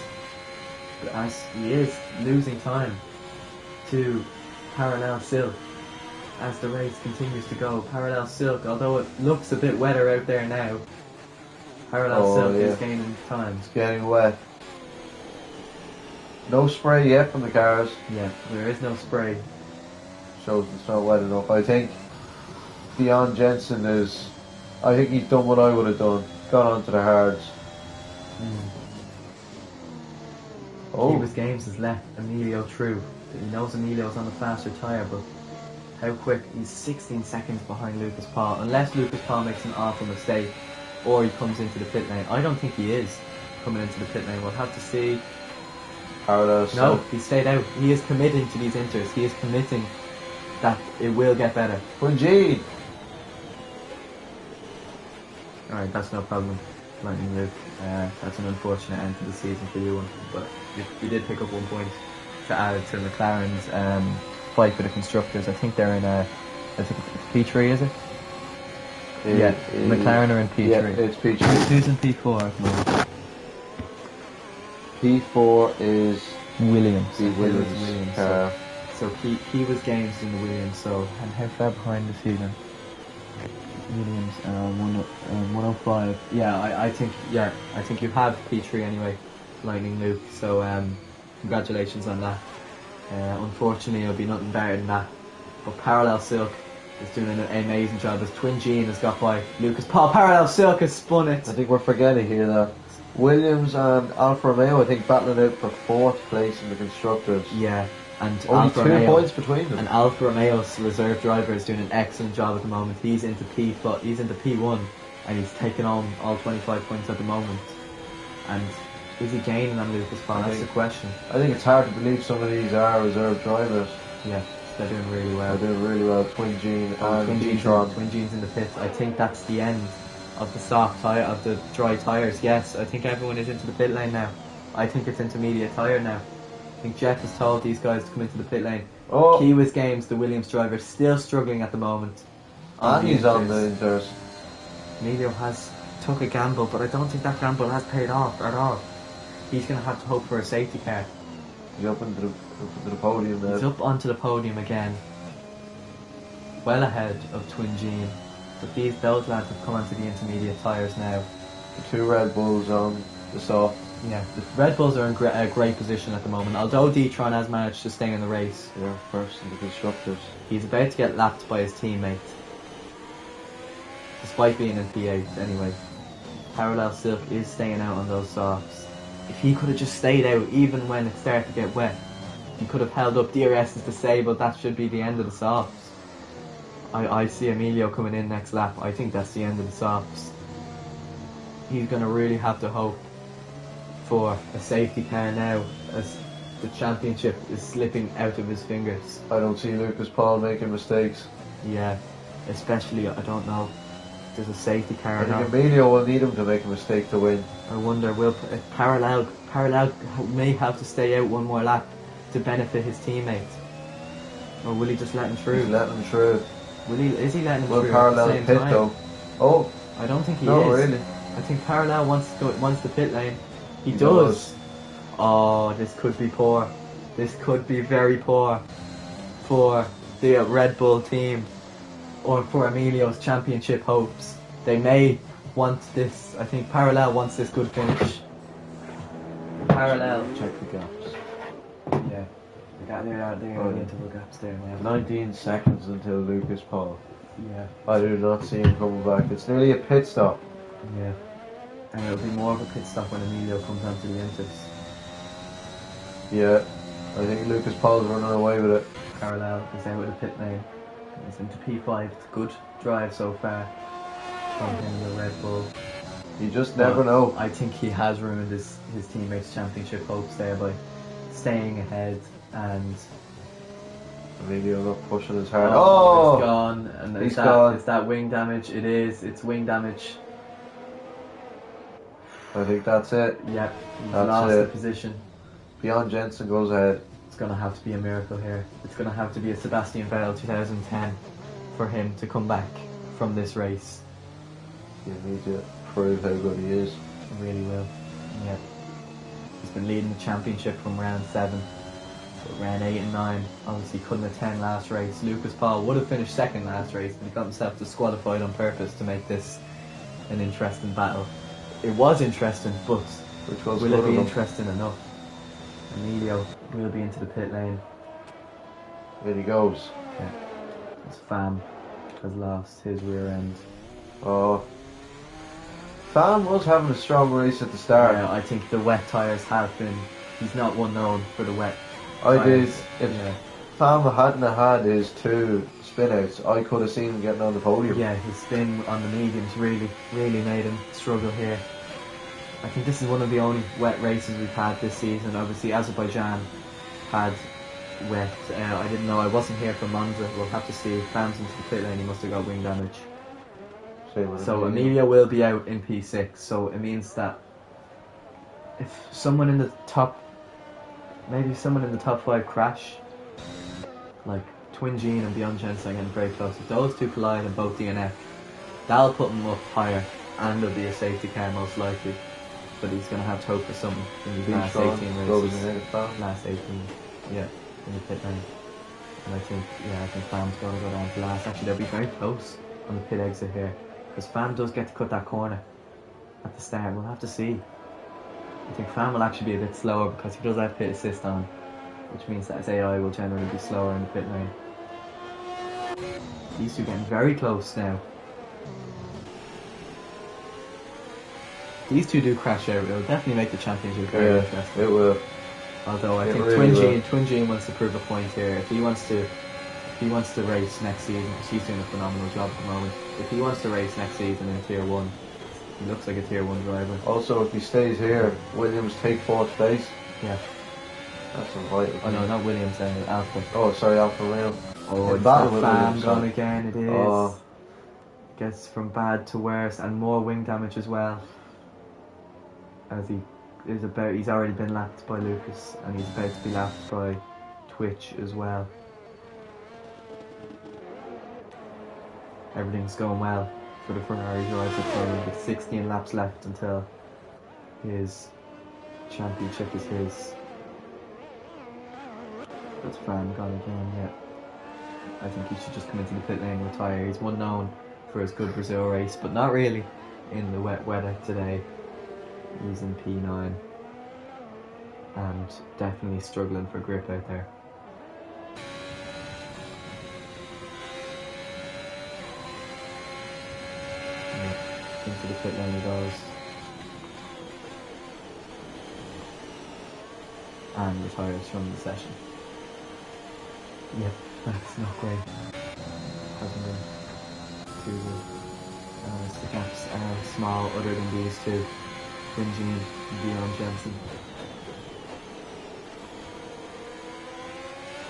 as he is losing time to Parallel Silk as the race continues to go. Parallel Silk, although it looks a bit wetter out there now, Parallel Silk is gaining time. It's getting wet. No spray yet from the cars. Yeah, there is no spray. Shows it's not wet enough. I think Dion Jensen is... I think he's done what I would have done. Gone on to the hards. Kiwa's Games has let Emilio through. He knows Emilio's on the faster tyre, but how quick? He's 16 seconds behind Lucas Paul. Unless Lucas Paul makes an awful mistake or he comes into the pit lane. I don't think he is coming into the pit lane. We'll have to see. No, he stayed out. He is committing to these Inters. He is committing that it will get better. Punjee! Alright, that's no problem. Lightning Luke. That's an unfortunate end to the season for you, but you did pick up 1 point to add to McLaren's fight for the constructors. I think they're in I think it's P3, is it? Yeah, McLaren are in P3. Yeah, it's P3. Who's in P4 at the moment? P4 is Williams. Williams. So Kiwa's Games in the Williams. So, and how far behind is he then? Williams 105. Yeah, I think you have P3 anyway, Lightning Luke. So congratulations on that. Unfortunately, it'll be nothing better than that. But Parallel Silk is doing an amazing job as Twin Gene has got by Lucas Paul. Parallel Silk has spun it. I think we're forgetting here that Williams and Alfa Romeo, I think, battling out for 4th place in the constructors. Yeah, and only Alfa 2 Romeo, points between them. And Alfa Romeo's reserve driver is doing an excellent job at the moment. He's into P1, and he's taking on all 25 points at the moment. And is he gaining on Lucas Paul? That's the question. I think it's hard to believe some of these are reserve drivers. Yeah, they're doing really well. They're doing really well. Twin Gene and D-Tron. Twin Gene's in the pits. I think that's the end of the soft tyre, of the dry tyres. Yes, I think everyone is into the pit lane now. I think it's intermediate tyre now. I think Jeff has told these guys to come into the pit lane. Kiwa's Games, the Williams driver, still struggling at the moment. And he's on the Inters. Emilio has took a gamble, but I don't think that gamble has paid off at all. He's going to have to hope for a safety car. He's up into the podium there. He's up onto the podium again. Well ahead of Twin Gene. But those lads have come onto the intermediate tyres now. The 2 Red Bulls on the soft. Yeah, the Red Bulls are in a great position at the moment. Although D-Tron has managed to stay in the race. Yeah, first in the constructors. He's about to get lapped by his teammate. Despite being in P8 anyway. Parallel Silk is staying out on those softs. If he could have just stayed out even when it started to get wet, he could have held up. DRS is disabled. That should be the end of the softs. I see Emilio coming in next lap. I think that's the end of the softs. He's going to really have to hope for a safety car now as the championship is slipping out of his fingers. I don't see Lucas Paul making mistakes. Yeah, especially, I don't know, there's a safety car. I think Emilio will need him to make a mistake to win. I wonder, will Parallel may have to stay out one more lap to benefit his teammate, or will he just let him through? He's letting him through. Is he letting him through? Will Parallel pit time? though? Oh, I don't think he no, is. Really. I think Parallel wants the pit lane. He does. Oh, this could be poor. This could be very poor for the Red Bull team, or for Emilio's championship hopes. They may want this. I think Parallel wants this good finish. Parallel. Check the gaps. Yeah. They're into the gaps there now. 19 seconds until Lucas Paul. Yeah. I do not see him coming back. It's nearly a pit stop. Yeah. And it'll be more of a pit stop when Emilio comes onto the entrance. Yeah. I think Lucas Paul's running away with it. Parallel is out with a pit lane. He's into P5. It's a good drive so far from him, the Red Bull. You just never know. I think he has ruined his teammates' championship hopes there by staying ahead, and Emilio not pushing his hard. it's Oh! gone. And He's gone. Is that wing damage? It is. It's wing damage. I think that's it. Yep, he's That's lost it. the position. Bjorn Jensen goes ahead. It's going to have to be a miracle here. It's going to have to be a Sebastian Vettel 2010 for him to come back from this race. You need to prove how good he is. He really will. Yeah. He's been leading the championship from round 7. But round 8 and 9, obviously couldn't attend last race. Lucas Paul would have finished second last race, but he got himself disqualified on purpose to make this an interesting battle. It was interesting, but will it be interesting enough? Emilio will be into the pit lane. There he goes. Yeah. His Pham has lost his rear end. Oh. Pham was having a strong race at the start. Yeah, I think the wet tyres have been... He's not one known for the wet I did. tyres. If Pham hadn't had his 2 spin-outs, I could have seen him getting on the podium. Yeah, his spin on the mediums really made him struggle here. I think this is one of the only wet races we've had this season. Obviously, Azerbaijan had wet. I didn't know. I wasn't here for Monza. We'll have to see. Pham's into the pit lane. He must have got wing damage. So Emilio will be out in P6. So it means that if someone in the top, maybe someone in the top 5 crash, like Twin Gene and Bjorn Jensen are getting very close. If those two collide and both DNF, that'll put them up higher, and there'll be a safety car most likely. But he's going to have to hope for something in these last 18 races. Last 18, yeah, in the pit lane. And I think Pham's going to go down to last. Actually, they'll be very close on the pit exit here, because Pham does get to cut that corner at the start. We'll have to see. I think Pham will actually be a bit slower because he does have pit assist on, which means that his AI will generally be slower in the pit lane. These two getting very close now. These two do crash out. It'll definitely make the championship very interesting. It will. Although I think really Twin Gene wants to prove a point here. If he wants to race next season, because he's doing a phenomenal job at the moment. If he wants to race next season in Tier 1, he looks like a Tier 1 driver. Also, if he stays here, Williams take 4th place. Yeah. That's vital. Oh no, not Williams, Alpha. Oh, sorry, Alfa Romeo. Oh, it's that Pham gone again, it is. Oh. Gets from bad to worse, and more wing damage as well. As he's already been lapped by Lucas, and he's about to be lapped by Twitch as well. Everything's going well for the Ferrari driver with 16 laps left until his championship is his. That's Pham gone again, yeah. I think he should just come into the pit lane and retire. He's one known for his good Brazil race, but not really in the wet weather today. He's in P9 and definitely struggling for grip out there. Yeah, into the pit lane he goes. And retires from the session. Yep, that's not great. Hasn't been too good. The gaps are small other than these two. Twin Gene and Bjorn Jensen.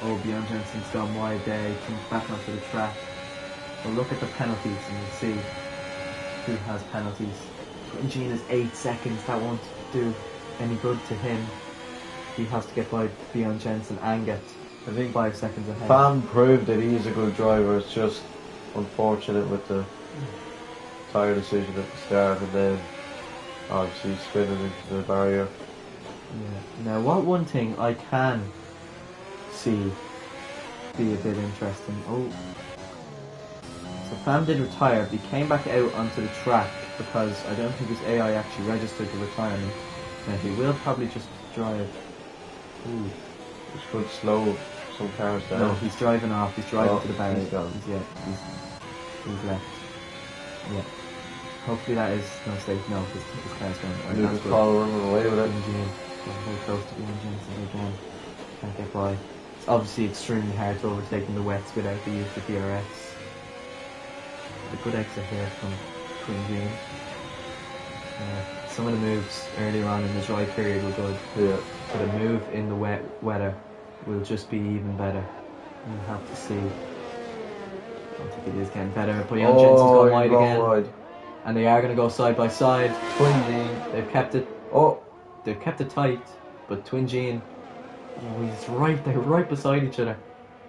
Oh, Bjorn Jensen's gone wide there. He comes back onto the track. We'll look at the penalties and we'll see who has penalties. Twin Gene is 8 seconds. That won't do any good to him. He has to get by Bjorn Jensen and get 5 seconds ahead. Pham proved that he is a good driver. It's just unfortunate with the tyre decision at the start, and then obviously spinning into the barrier. Yeah. Now, one thing I can see be a bit interesting. Oh, so Pham did retire, but he came back out onto the track because I don't think his AI actually registered the retirement. Now he will probably just drive. Ooh. Which could slow some cars down. No, he's driving off. He's driving to the barrier. He's gone. He's left. Yeah. Hopefully that is no mistake. No, his car's going. Right, Lucas Paul running away with it. Very close to Bjorn Jensen again. Can't get by. It's obviously extremely hard to overtake in the wets without the use of DRS. A good exit here from Twin Gene. Some of the moves earlier on in the dry period were good, Yeah. but a move in the weather will just be even better. We'll have to see. I don't think it is getting better. But Jan Jensen's gone wide again. Wide. And they are going to go side by side. Twin Gene. They've kept it. Oh. They've kept it tight. But Twin Gene, he's right. They're right beside each other.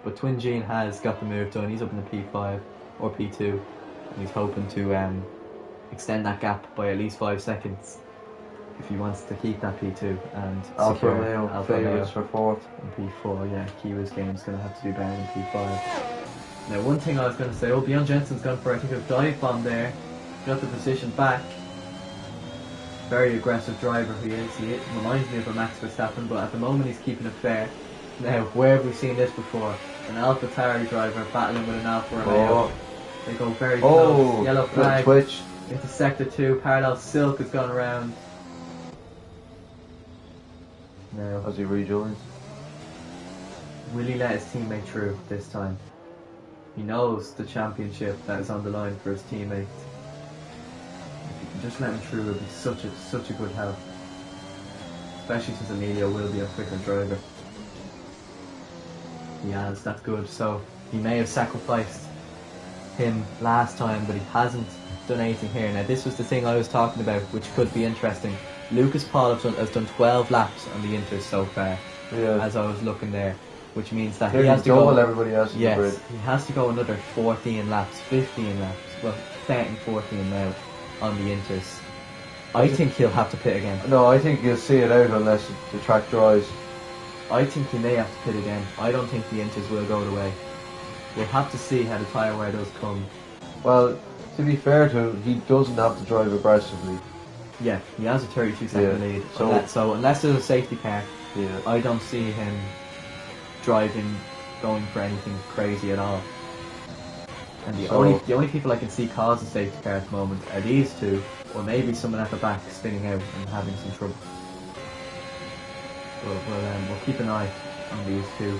But Twin Gene has got the move done. He's up in the P5 or P2, and he's hoping to extend that gap by at least 5 seconds if he wants to keep that P2 and Alfa secure Romeo Alfa Romeo favourites for fourth. in P4. Yeah, Kiwa's game's going to have to do better than P5. Now, one thing I was going to say, Bjorn Jensen's gone for, I think, a dive bomb there. Got the position back. Very aggressive driver he is. He reminds me of a Max Verstappen, but at the moment he's keeping it fair. Now, where have we seen this before? An AlphaTauri driver battling with an Alfa Romeo. They go very close. Yellow flag twitch into sector 2. Parallel Silk has gone around. Now, as he rejoins. will he let his teammate through this time? He knows the championship that is on the line for his teammate. If he can just let him through, it would be such a good help. Especially since Emilio will be a quicker driver. He has, that's good. So he may have sacrificed him last time, but he hasn't done anything here. Now this was the thing I was talking about, which could be interesting. Lucas Paul has done 12 laps on the Inter so far, as I was looking there, which means that he has to go. Everybody else in the grid. Yes, he has to go another 14 laps, 15 laps, well 13, 14 now on the Inters. I think he'll have to pit again. No, I think you'll see it out unless the track dries. I think he may have to pit again. I don't think the Inters will go the way. We'll have to see how the tyre wear does come. Well, to be fair to him, he doesn't have to drive aggressively. Yeah, he has a 32-second lead. So, so unless there's a safety car, yeah, I don't see him driving, going for anything crazy at all. And the only people I can see cause a safety car at the moment are these two, or maybe someone at the back spinning out and having some trouble. We'll keep an eye on these two.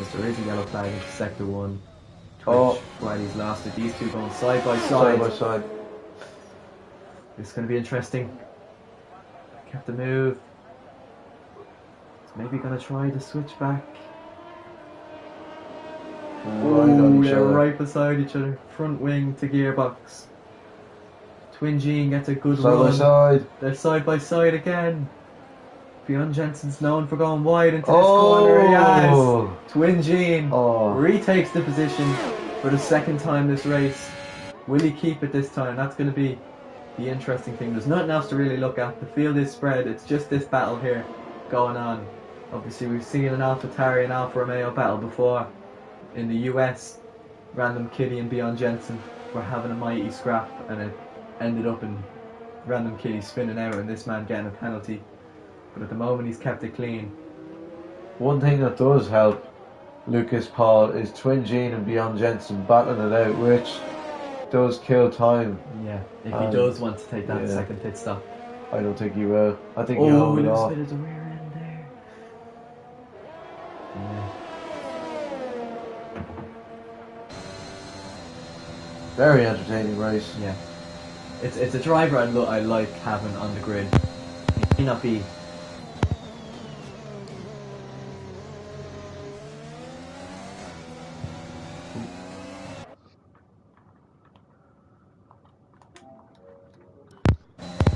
As there is a yellow flag into sector 1. Twitch, while he's lost it. These two going side by side. Side by side. It's going to be interesting. Kept the move. It's maybe going to try to switch back. They're right beside each other. Front wing to gearbox. Twin Gene gets a good run. Side by side. They're side by side again. Bjorn Jensen's known for going wide into this corner. He has. Twin Gene retakes the position for the second time this race. Will he keep it this time? That's going to be the interesting thing. There's nothing else to really look at. The field is spread. It's just this battle here going on. Obviously, we've seen an AlphaTauri and Alfa Romeo battle before. In the US, Random Kitty and Bjorn Jensen were having a mighty scrap, and it ended up in Random Kitty spinning out and this man getting a penalty. But at the moment, he's kept it clean. One thing that does help Lucas Paul is Twin Gene and Bjorn Jensen battling it out, which does kill time. Yeah, if he does want to take that second pit stop. I don't think he will. I think he'll hold it off. There's a rear end there. Yeah. Very entertaining race. Yeah. It's a driver I like having on the grid. He may not be.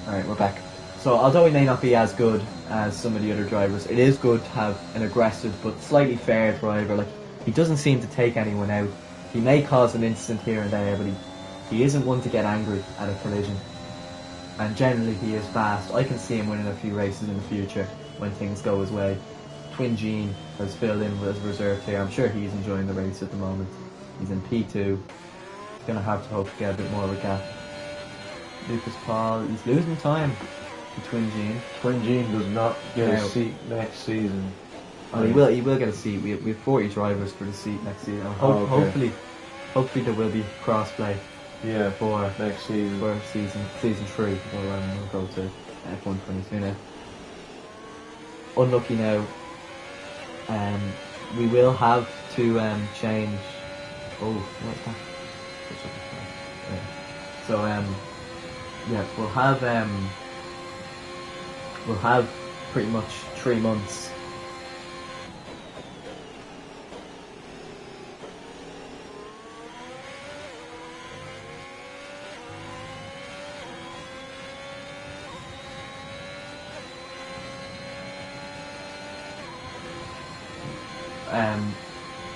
Alright, we're back. So although he may not be as good as some of the other drivers, it is good to have an aggressive but slightly fair driver. Like, he doesn't seem to take anyone out. He may cause an incident here and there, but he isn't one to get angry at a collision. And generally he is fast. I can see him winning a few races in the future when things go his way. Twin Gene has filled in as reserve here. I'm sure he's enjoying the race at the moment. He's in P2. He's going to have to hope to get a bit more of a gap. Lucas Paul, he's losing time to Twin Gene. Twin Gene does not get a seat next season. Oh, he will get a seat. We have 40 drivers for the seat next season. Hopefully there will be cross-play. Yeah, for next season. For season 3. We'll go to F1 22 now. Unlucky now. We will have to change. Oh, what's that? Yeah. So Yeah, we'll have pretty much 3 months.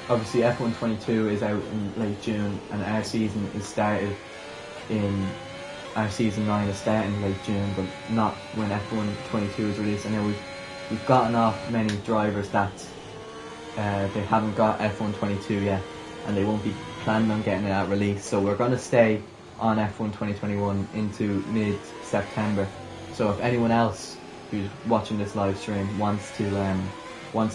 Obviously F1 22 is out in late June, and our season 9 is starting late June, but not when F1 22 is released. And now we've gotten off many drivers that they haven't got F1 22 yet, and they won't be planning on getting it at release. So we're going to stay on F1 2021 into mid-September. So if anyone else who's watching this live stream wants to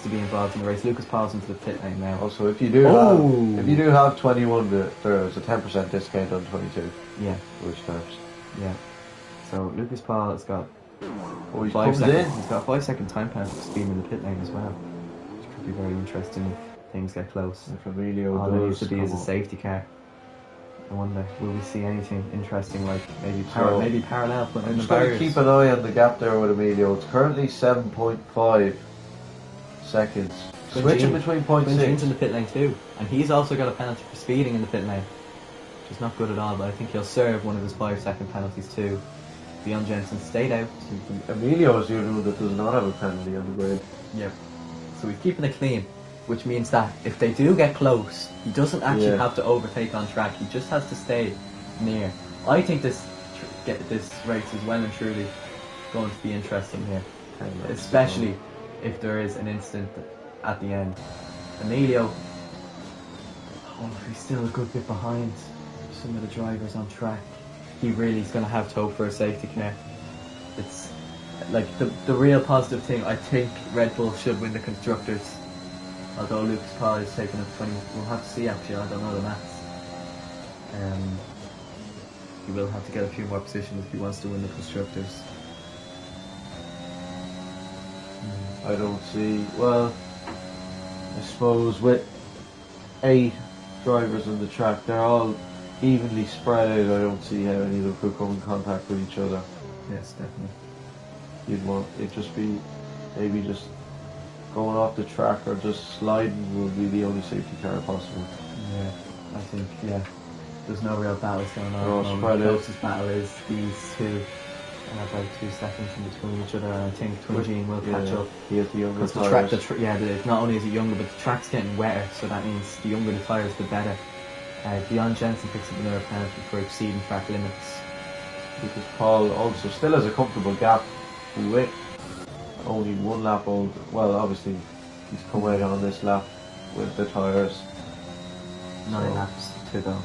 be involved in the race, Lucas Paul's into the pit lane now. Also, if you do have 21, there's a 10% discount on 22. Yeah, Which helps. yeah. So Lucas Paul has got Oh, he 5 comes seconds. in. He's got a 5-second time penalty for speeding in the pit lane as well, which could be very interesting if things get close. If Emilio All there needs does to be is a come up. safety car. I wonder, will we see anything interesting like maybe So, parallel putting I'm in the just going to barriers? keep an eye on the gap there with Emilio. It's currently 7.5 seconds. Switching between point Quinn Jean's 6. in the pit lane too, and he's also got a penalty for speeding in the pit lane, which is not good at all. But I think he'll serve one of his 5-second penalties too. Bjorn Jensen stayed out. Emilio is the only one that does not have a penalty on the grid. Yep. So he's keeping it clean, which means that if they do get close, he doesn't actually have to overtake on track. He just has to stay near. I think this race is well and truly going to be interesting here, especially if there is an incident at the end. Emilio, he's still a good bit behind some of the drivers on track. He really is going to have to hope for a safety car. It's like the real positive thing. I think Red Bull should win the constructors. Although Lucas Paul is taking up 20, we'll have to see actually. I don't know the maths. He will have to get a few more positions if he wants to win the constructors. I don't see. Well, I suppose with 8 drivers on the track, they're all evenly spread out. I don't see how any of them could come in contact with each other. Yes, definitely. You'd want it just be maybe just going off the track or just sliding would be the only safety car possible. Yeah, I think there's no real battles going on. They're all at the moment. spread The out. closest battle is these two. About 2 seconds in between each other, and I think Twin Gene will catch up. He has the younger Because tires. the track, not only is it younger, but the track's getting wetter, so that means the younger the tyres, the better. Bjorn Jensen picks up another penalty for exceeding track limits. Because Paul also still has a comfortable gap with only 1 lap old. Well, obviously he's come out on this lap with the tyres. 9 So- laps to go.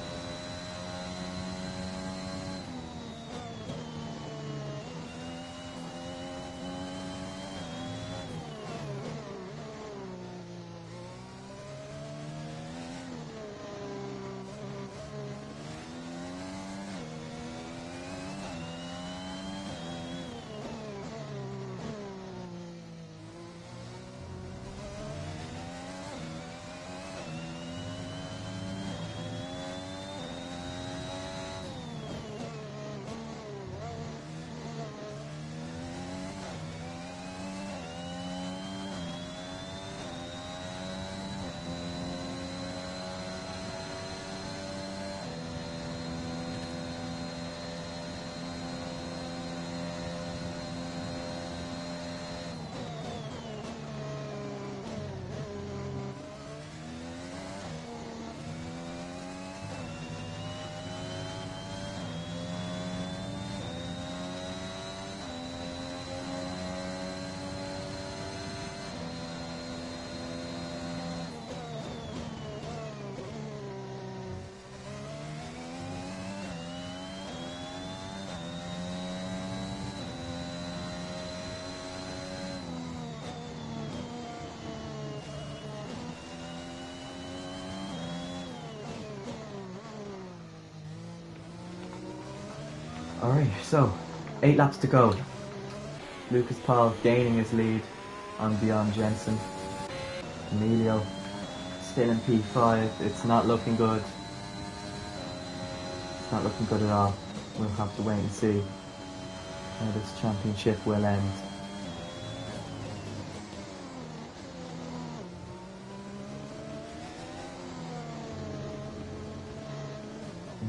Alright, so 8 laps to go. Lucas Paul gaining his lead on Bjorn Jensen. Emilio still in P5. It's not looking good. It's not looking good at all. We'll have to wait and see. how this championship will end.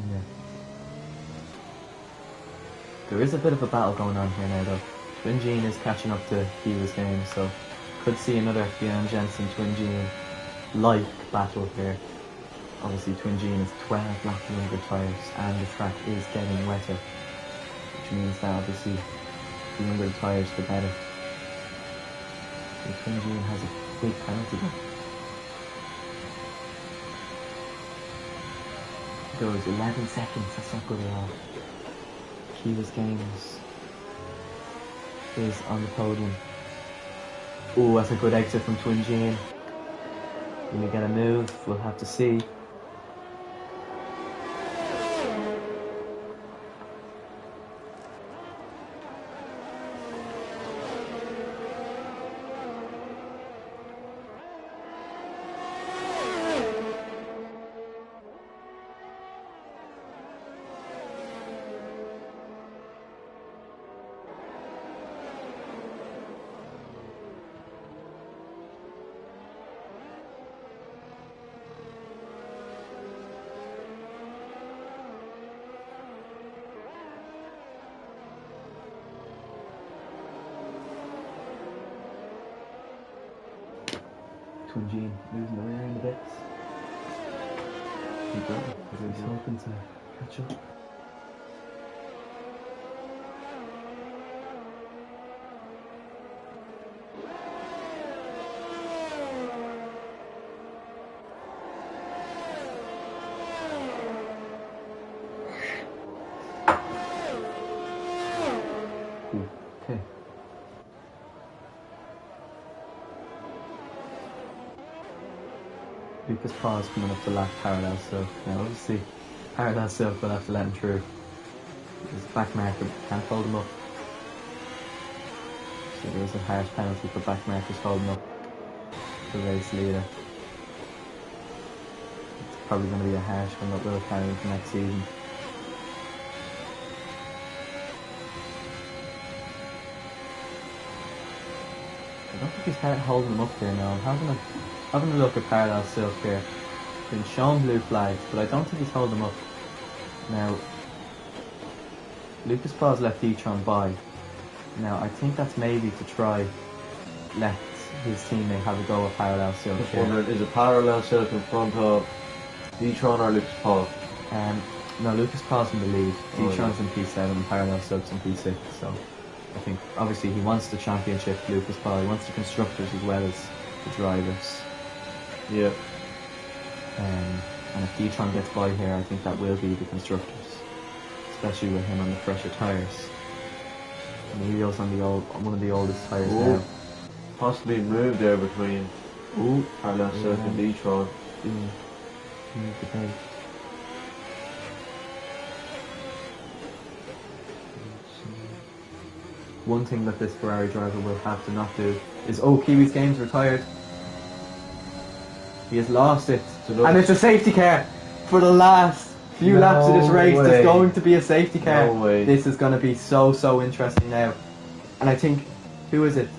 Yeah. There is a bit of a battle going on here now though. Twin Gene is catching up to Kiwa's game, so could see another Bjorn Jensen Twin Gene like battle here. Obviously Twin Gene is 12 lap longer tyres and the track is getting wetter, which means that obviously the younger the tyres the better. The Twin Gene has a big penalty though. Goes 11 seconds, that's not good at all. Kiwa's Games is on the podium. Oh, that's a good exit from Twin Gene. Will we get a move? We'll have to see. Twin Gene losing the rear in the bits. Keep going, because he's hoping to catch up. Okay. Lucas Paul's coming up the lap parallel silk. Now obviously parallel silk will have to let him through. His back marker can't hold him up. So there is a harsh penalty for back markers holding up the race leader. It's probably going to be a harsh one that will carry into next season. I don't think he's holding them up here now. I'm having a look at parallel silk here. Been shown blue flags, but I don't think he's holding them up. Now, Lucas Paul's left D-Tron by. Now, I think that's maybe to try let his teammate have a go at parallel silk here. Is it parallel silk in front of D-Tron or Lucas Paul? No, Lucas Paul's in the lead. Oh, D-Tron's in P7 and parallel silk's in P6, so I think obviously he wants the championship, Lucas Paul. He wants the constructors as well as the drivers. Yeah. And if D-Tron gets by here, I think that will be the constructors, especially with him on the fresher tyres. Emilio's on the one of the oldest tyres now. Possibly move there between parallel silk and D-Tron. One thing that this Ferrari driver will have to not do is, Kiwi's Games retired. He has lost it. And it's a safety car for the last few laps of this race. There's going to be a safety car. No way. This is going to be so interesting now. And I think, who is it?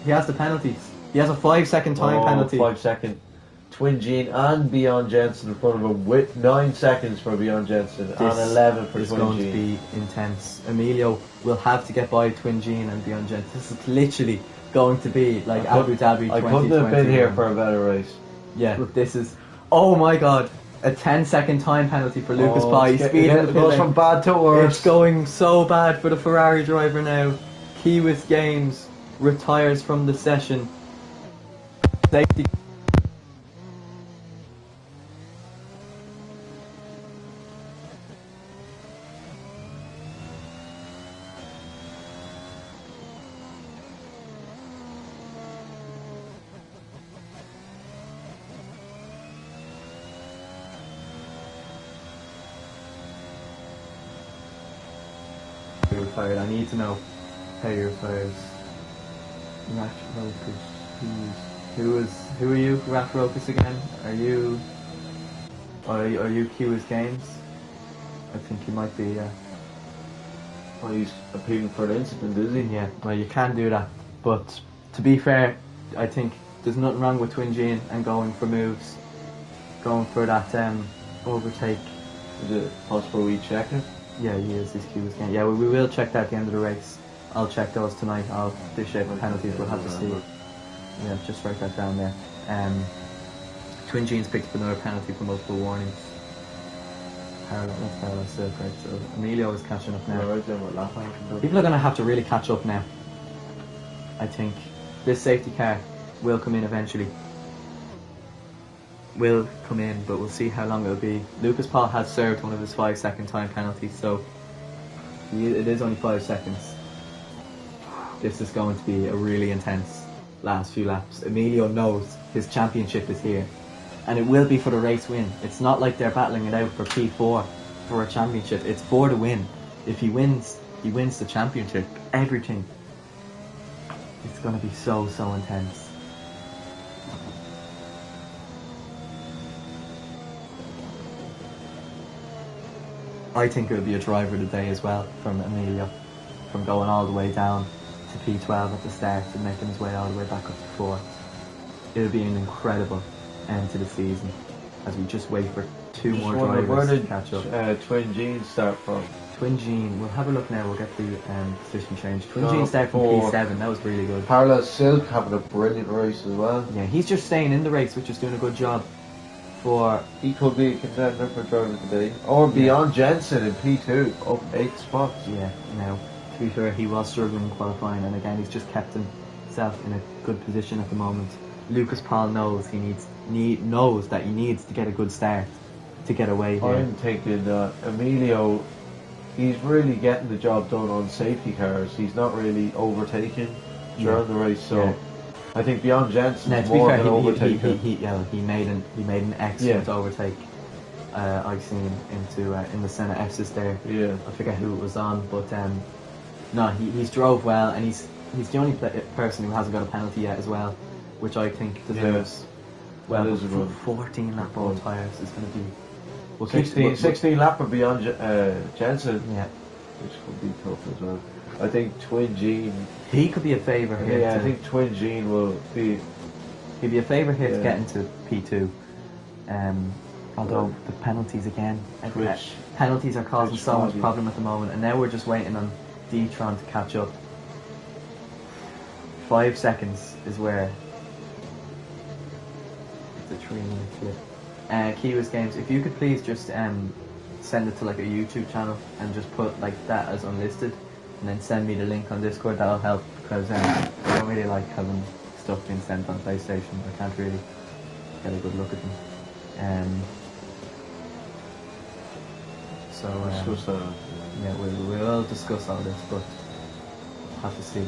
He has the penalties. He has a 5-second time penalty. 5 second. Twin Gene and Bjorn Jensen in front of him with 9 seconds for Bjorn Jensen and 11 for Twin Gene. This is going to be intense. Emilio will have to get by Twin Gene and Bjorn Jensen. This is literally going to be like Abu Dhabi 2021. I couldn't have been here for a better race. Yeah, this is, oh my god, a 10-second time penalty for Lucas Paul. He's speeding it goes from bad to worse. It's going so bad for the Ferrari driver now. Kiwi's Games retires from the session. Safety. Retired. I need to know how he retires. Rat Rokus. Who are you, Rat Rokus again? Are you Kiwi's Games? I think you might be. Well, he's appealing for an incident, is he? Yeah, well, you can do that. But to be fair, I think there's nothing wrong with Twin Gene and going for moves. Going for that overtake. Is it possible we check it? Yeah, he is. His cue is getting. Yeah, we will check that at the end of the race. I'll check those tonight. I'll dish out penalties. We'll have to see. Yeah, just write that down there. Twin Gene's picked up another penalty for multiple warnings. Parallel still correct. So Emilio is catching up now. Right then, what lap I can do. People are going to have to really catch up now. I think this safety car will come in eventually. Will come in, but we'll see how long it'll be. Lucas Paul has served one of his 5-second time penalties, so it is only 5 seconds. This is going to be a really intense last few laps. Emilio knows his championship is here, and it will be for the race win. It's not like they're battling it out for P4 for a championship. It's for the win. If he wins, he wins the championship. Everything. It's going to be so intense. I think it would be a driver of the day as well from Emilio, from going all the way down to P12 at the start and making his way all the way back up to 4. It would be an incredible end to the season as we just wait for 2 more drivers to catch up. Where did Twin Gene start from? Twin Gene, we'll have a look now, we'll get the position change. Twin No, Gene started from 4. P7, that was really good. Parallel Silk having a brilliant race as well. Yeah, he's just staying in the race, which is doing a good job for... He could be a contender for driver of the day. Or beyond Jensen in P2, up 8 spots. Yeah, now, to be fair, he was struggling in qualifying, and again, he's just kept himself in a good position at the moment. Lucas Paul knows knows that he needs to get a good start to get away here. I'm thinking that Emilio, he's really getting the job done on safety cars. He's not really overtaking during the race, so... Yeah. I think beyond Jensen Now, is to be more fair, of an overtaker. he made an excellent overtake. I've seen in the Senna F's there. Yeah. I forget who it was on, but no, he's drove well, and he's the only person who hasn't got a penalty yet as well, which I think deserves. Well, That is a good 14 lap all tyres is going to be. Well, 16 lapper beyond Jensen, Yeah, which could be tough as well. I think Twin Gene. he could be a favourite here. Yeah, I think Twin Gene will be. He'd be a favourite here to Yeah. get into P2. Although the penalties again, Twitch. penalties are causing Twitch so much body. problem at the moment, and now we're just waiting on D-Tron to catch up. 5 seconds is where the 3 minutes here. Kiwa's Games, if you could please just send it to like a YouTube channel and just put like that as unlisted, and then send me the link on Discord. That'll help, because I don't really like having stuff being sent on PlayStation. I can't really get a good look at them. Discuss that. Yeah, we will discuss all this, but have to see.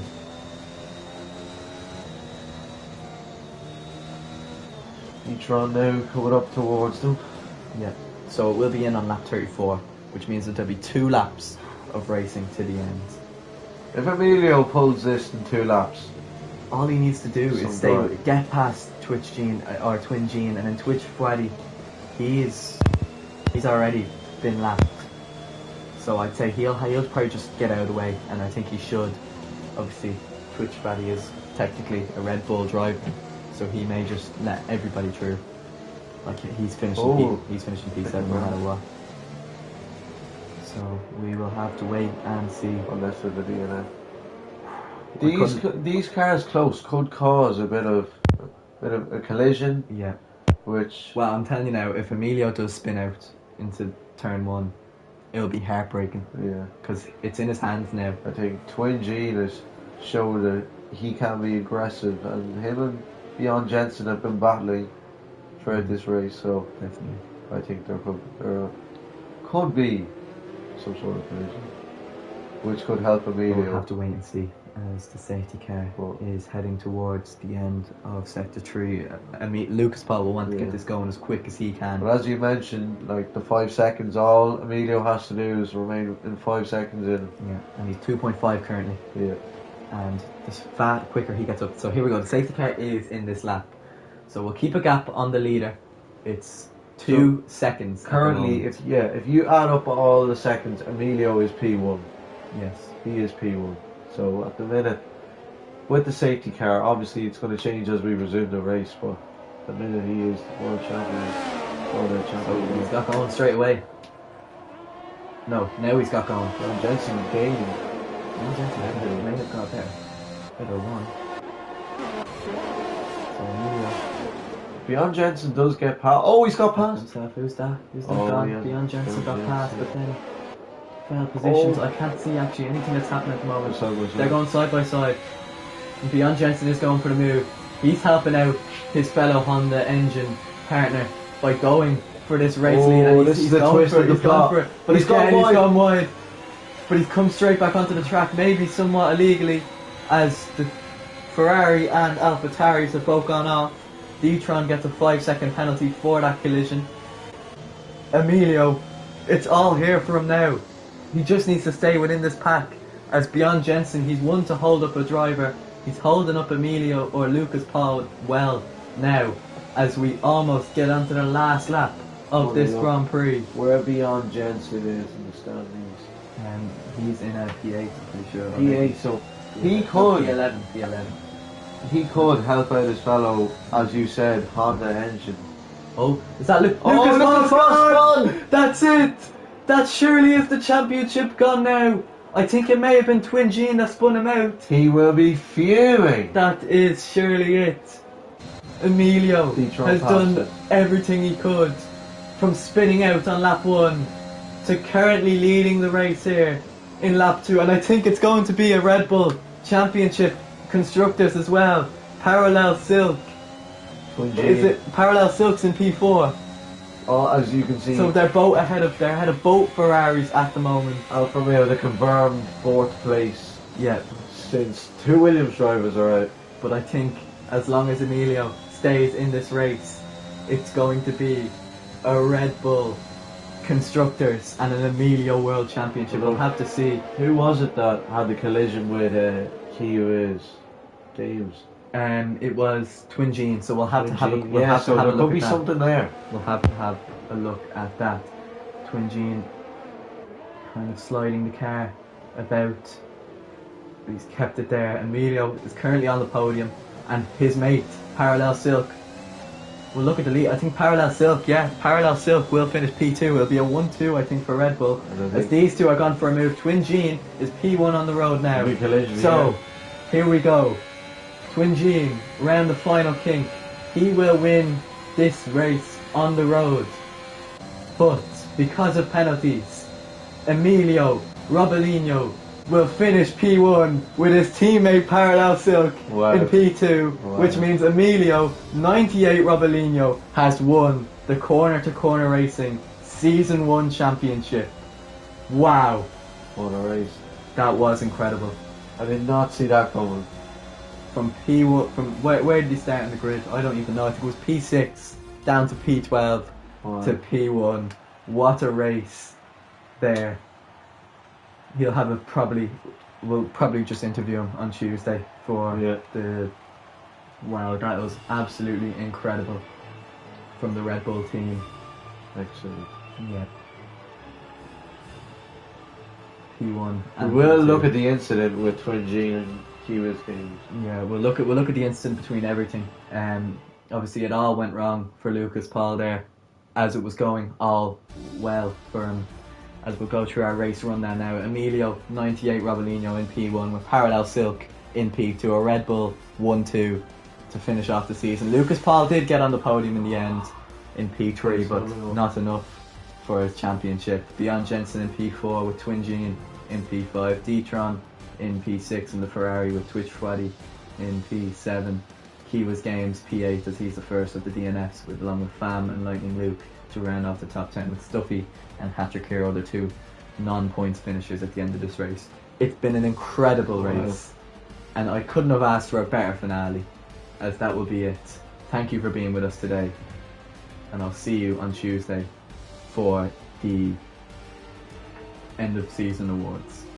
E-tron now coming up towards them. Yeah. So it will be in on lap 34, which means that there'll be 2 laps of racing to the end. If Emilio pulls this in 2 laps, All he needs to do Some is drive. get past Twitch Gene or Twin Gene, and then Twitch Fwaddy. He's already been lapped. So I'd say he'll probably just get out of the way, and I think he should. Obviously, Twitch Fwaddy is technically a Red Bull driver, so he may just let everybody through. Like he's finishing P7 no matter what. So we will have to wait and see. unless there's a DNF. I These cars close could cause a bit of a collision, Yeah. which Well, I'm telling you now, if Emilio does spin out into turn 1, it'll be heartbreaking, yeah, because it's in his hands now. I think Twin Gene has shown that he can be aggressive, and him and Beyond Jensen have been battling throughout this race. So Definitely. I think there could be some sort of collision, which could help But Emilio. we'll have to wait and see as the safety car Well- is heading towards the end of sector 3. Lucas Paul will want to Yeah. get this going as quick as he can. But as you mentioned, like the 5 seconds, all Emilio has to do is remain in 5 seconds in. Yeah, and he's 2.5 currently, Yeah. and the quicker he gets up. So here we go. The safety car is in this lap, so we'll keep a gap on the leader. It's 2 seconds at the Currently, moment. if you add up all the seconds, Emilio is P1. Yes. He is P1. So at the minute, with the safety car, obviously it's going to change as we resume the race, but at the minute he is the world champion, world So champion. he's got going straight away. No, now he's got going. And Jensen gaining. May have got there. Better one. So Emilio Beyond Jensen does get past. Oh, he's got past. himself. Who's that? Who's that Oh, gone? yeah. Beyond Jensen got Beyond past, Jensen. but then fell positions. Oh. I can't see actually anything that's happening at the moment. Side by side. They're going side by side. And Beyond Jensen is going for the move. He's helping out his fellow Honda engine partner by going for this race Oh, lead. And this he's is the going twist for it, of the he's gone plot. for it. But He's gone he's wide. gone wide. But he's come straight back onto the track, maybe somewhat illegally, as the Ferrari and AlphaTauris have both gone off. D-Tron gets a 5-second penalty for that collision. Emilio, it's all here for him now. He just needs to stay within this pack. As Beyond Jensen, he's one to hold up a driver. He's holding up Emilio or Lucas Paul well now, as we almost get onto the last lap of this Grand Prix. Where Beyond Jensen is in the standings. He's in a P8, I'm pretty sure. P8, so he No, could P11. he could help out his fellow, as you said, Honda engine. Oh, is that Lucas Lucas Paul's Paul's gone? That's it! That surely is the championship gone now. I think it may have been Twin Gene that spun him out. He will be fuming. That is surely it. Emilio D-Tron has passed done it. everything he could, from spinning out on lap 1 to currently leading the race here in lap 2, and I think it's going to be a Red Bull Championship Constructors as well. Parallel Silk. Twin Is Gene. it Parallel Silks in P4? Oh, as you can see, So they're ahead of both Ferraris at the moment. Alfa Romeo, the confirmed 4th place Yeah, since 2 Williams drivers are out. but I think as long as Emilio stays in this race, it's going to be a Red Bull Constructors and an Emilio World Championship. We'll have to see. Who was it that had the collision with Kia James? It was Twin Gene, so we'll have to have a, Twin we'll Gene. have so to have a there look could be at that. something there. We'll have to have a look at that. Twin Gene kind of sliding the car about. He's kept it there. Emilio is currently on the podium, and his mate, Parallel Silk. We'll look at the lead. I think Parallel Silk, Parallel Silk will finish P2. It'll be a 1-2, I think, for Red Bull. And I As think- these two are gone for a move. Twin Gene is P1 on the road now. Big collision, So, yeah. here we go. Twin Gene, round the final kink. He will win this race on the road. But, because of penalties, Emilio Robolino will finish P1 with his teammate Parallel Silk Wow. in P2, Wow. which means Emilio 98 Robolino has won the Corner to Corner Racing Season 1 Championship. Wow, What a race. that was incredible. I did not see that coming. From P1, from where did he start in the grid? I don't even know. I think it was P6 down to P12 Wow. to P1. What a race there. He'll have a we'll probably just interview him on Tuesday for Yeah. wow, that was absolutely incredible from the Red Bull team. Excellent. Yeah. P1. We and will P2. look at the incident with Twin Gene and Kiwa's games. Yeah, we'll look at the incident between everything. Obviously it all went wrong for Lucas Paul there, as it was going all well for him. As we'll go through our race rundown now, Emilio 98 Robolino in P1 with Parallel Silk in P2, a Red Bull 1-2 to finish off the season. Lucas Paul did get on the podium in the end in P3, but not enough for his championship. Beyond Jensen in P4 with Twin Gene in P5, D-Tron in P6 and the Ferrari with Twitch Fwaddy in P7. Kiwa's Games P8 as he's the first of the DNFs, with along with Fam and Lightning Luke to round off the top 10, with Stuffy and Hattrick Hero, the two non-points finishers at the end of this race. It's been an incredible race, and I couldn't have asked for a better finale, as that will be it. Thank you for being with us today, and I'll see you on Tuesday for the end of season awards.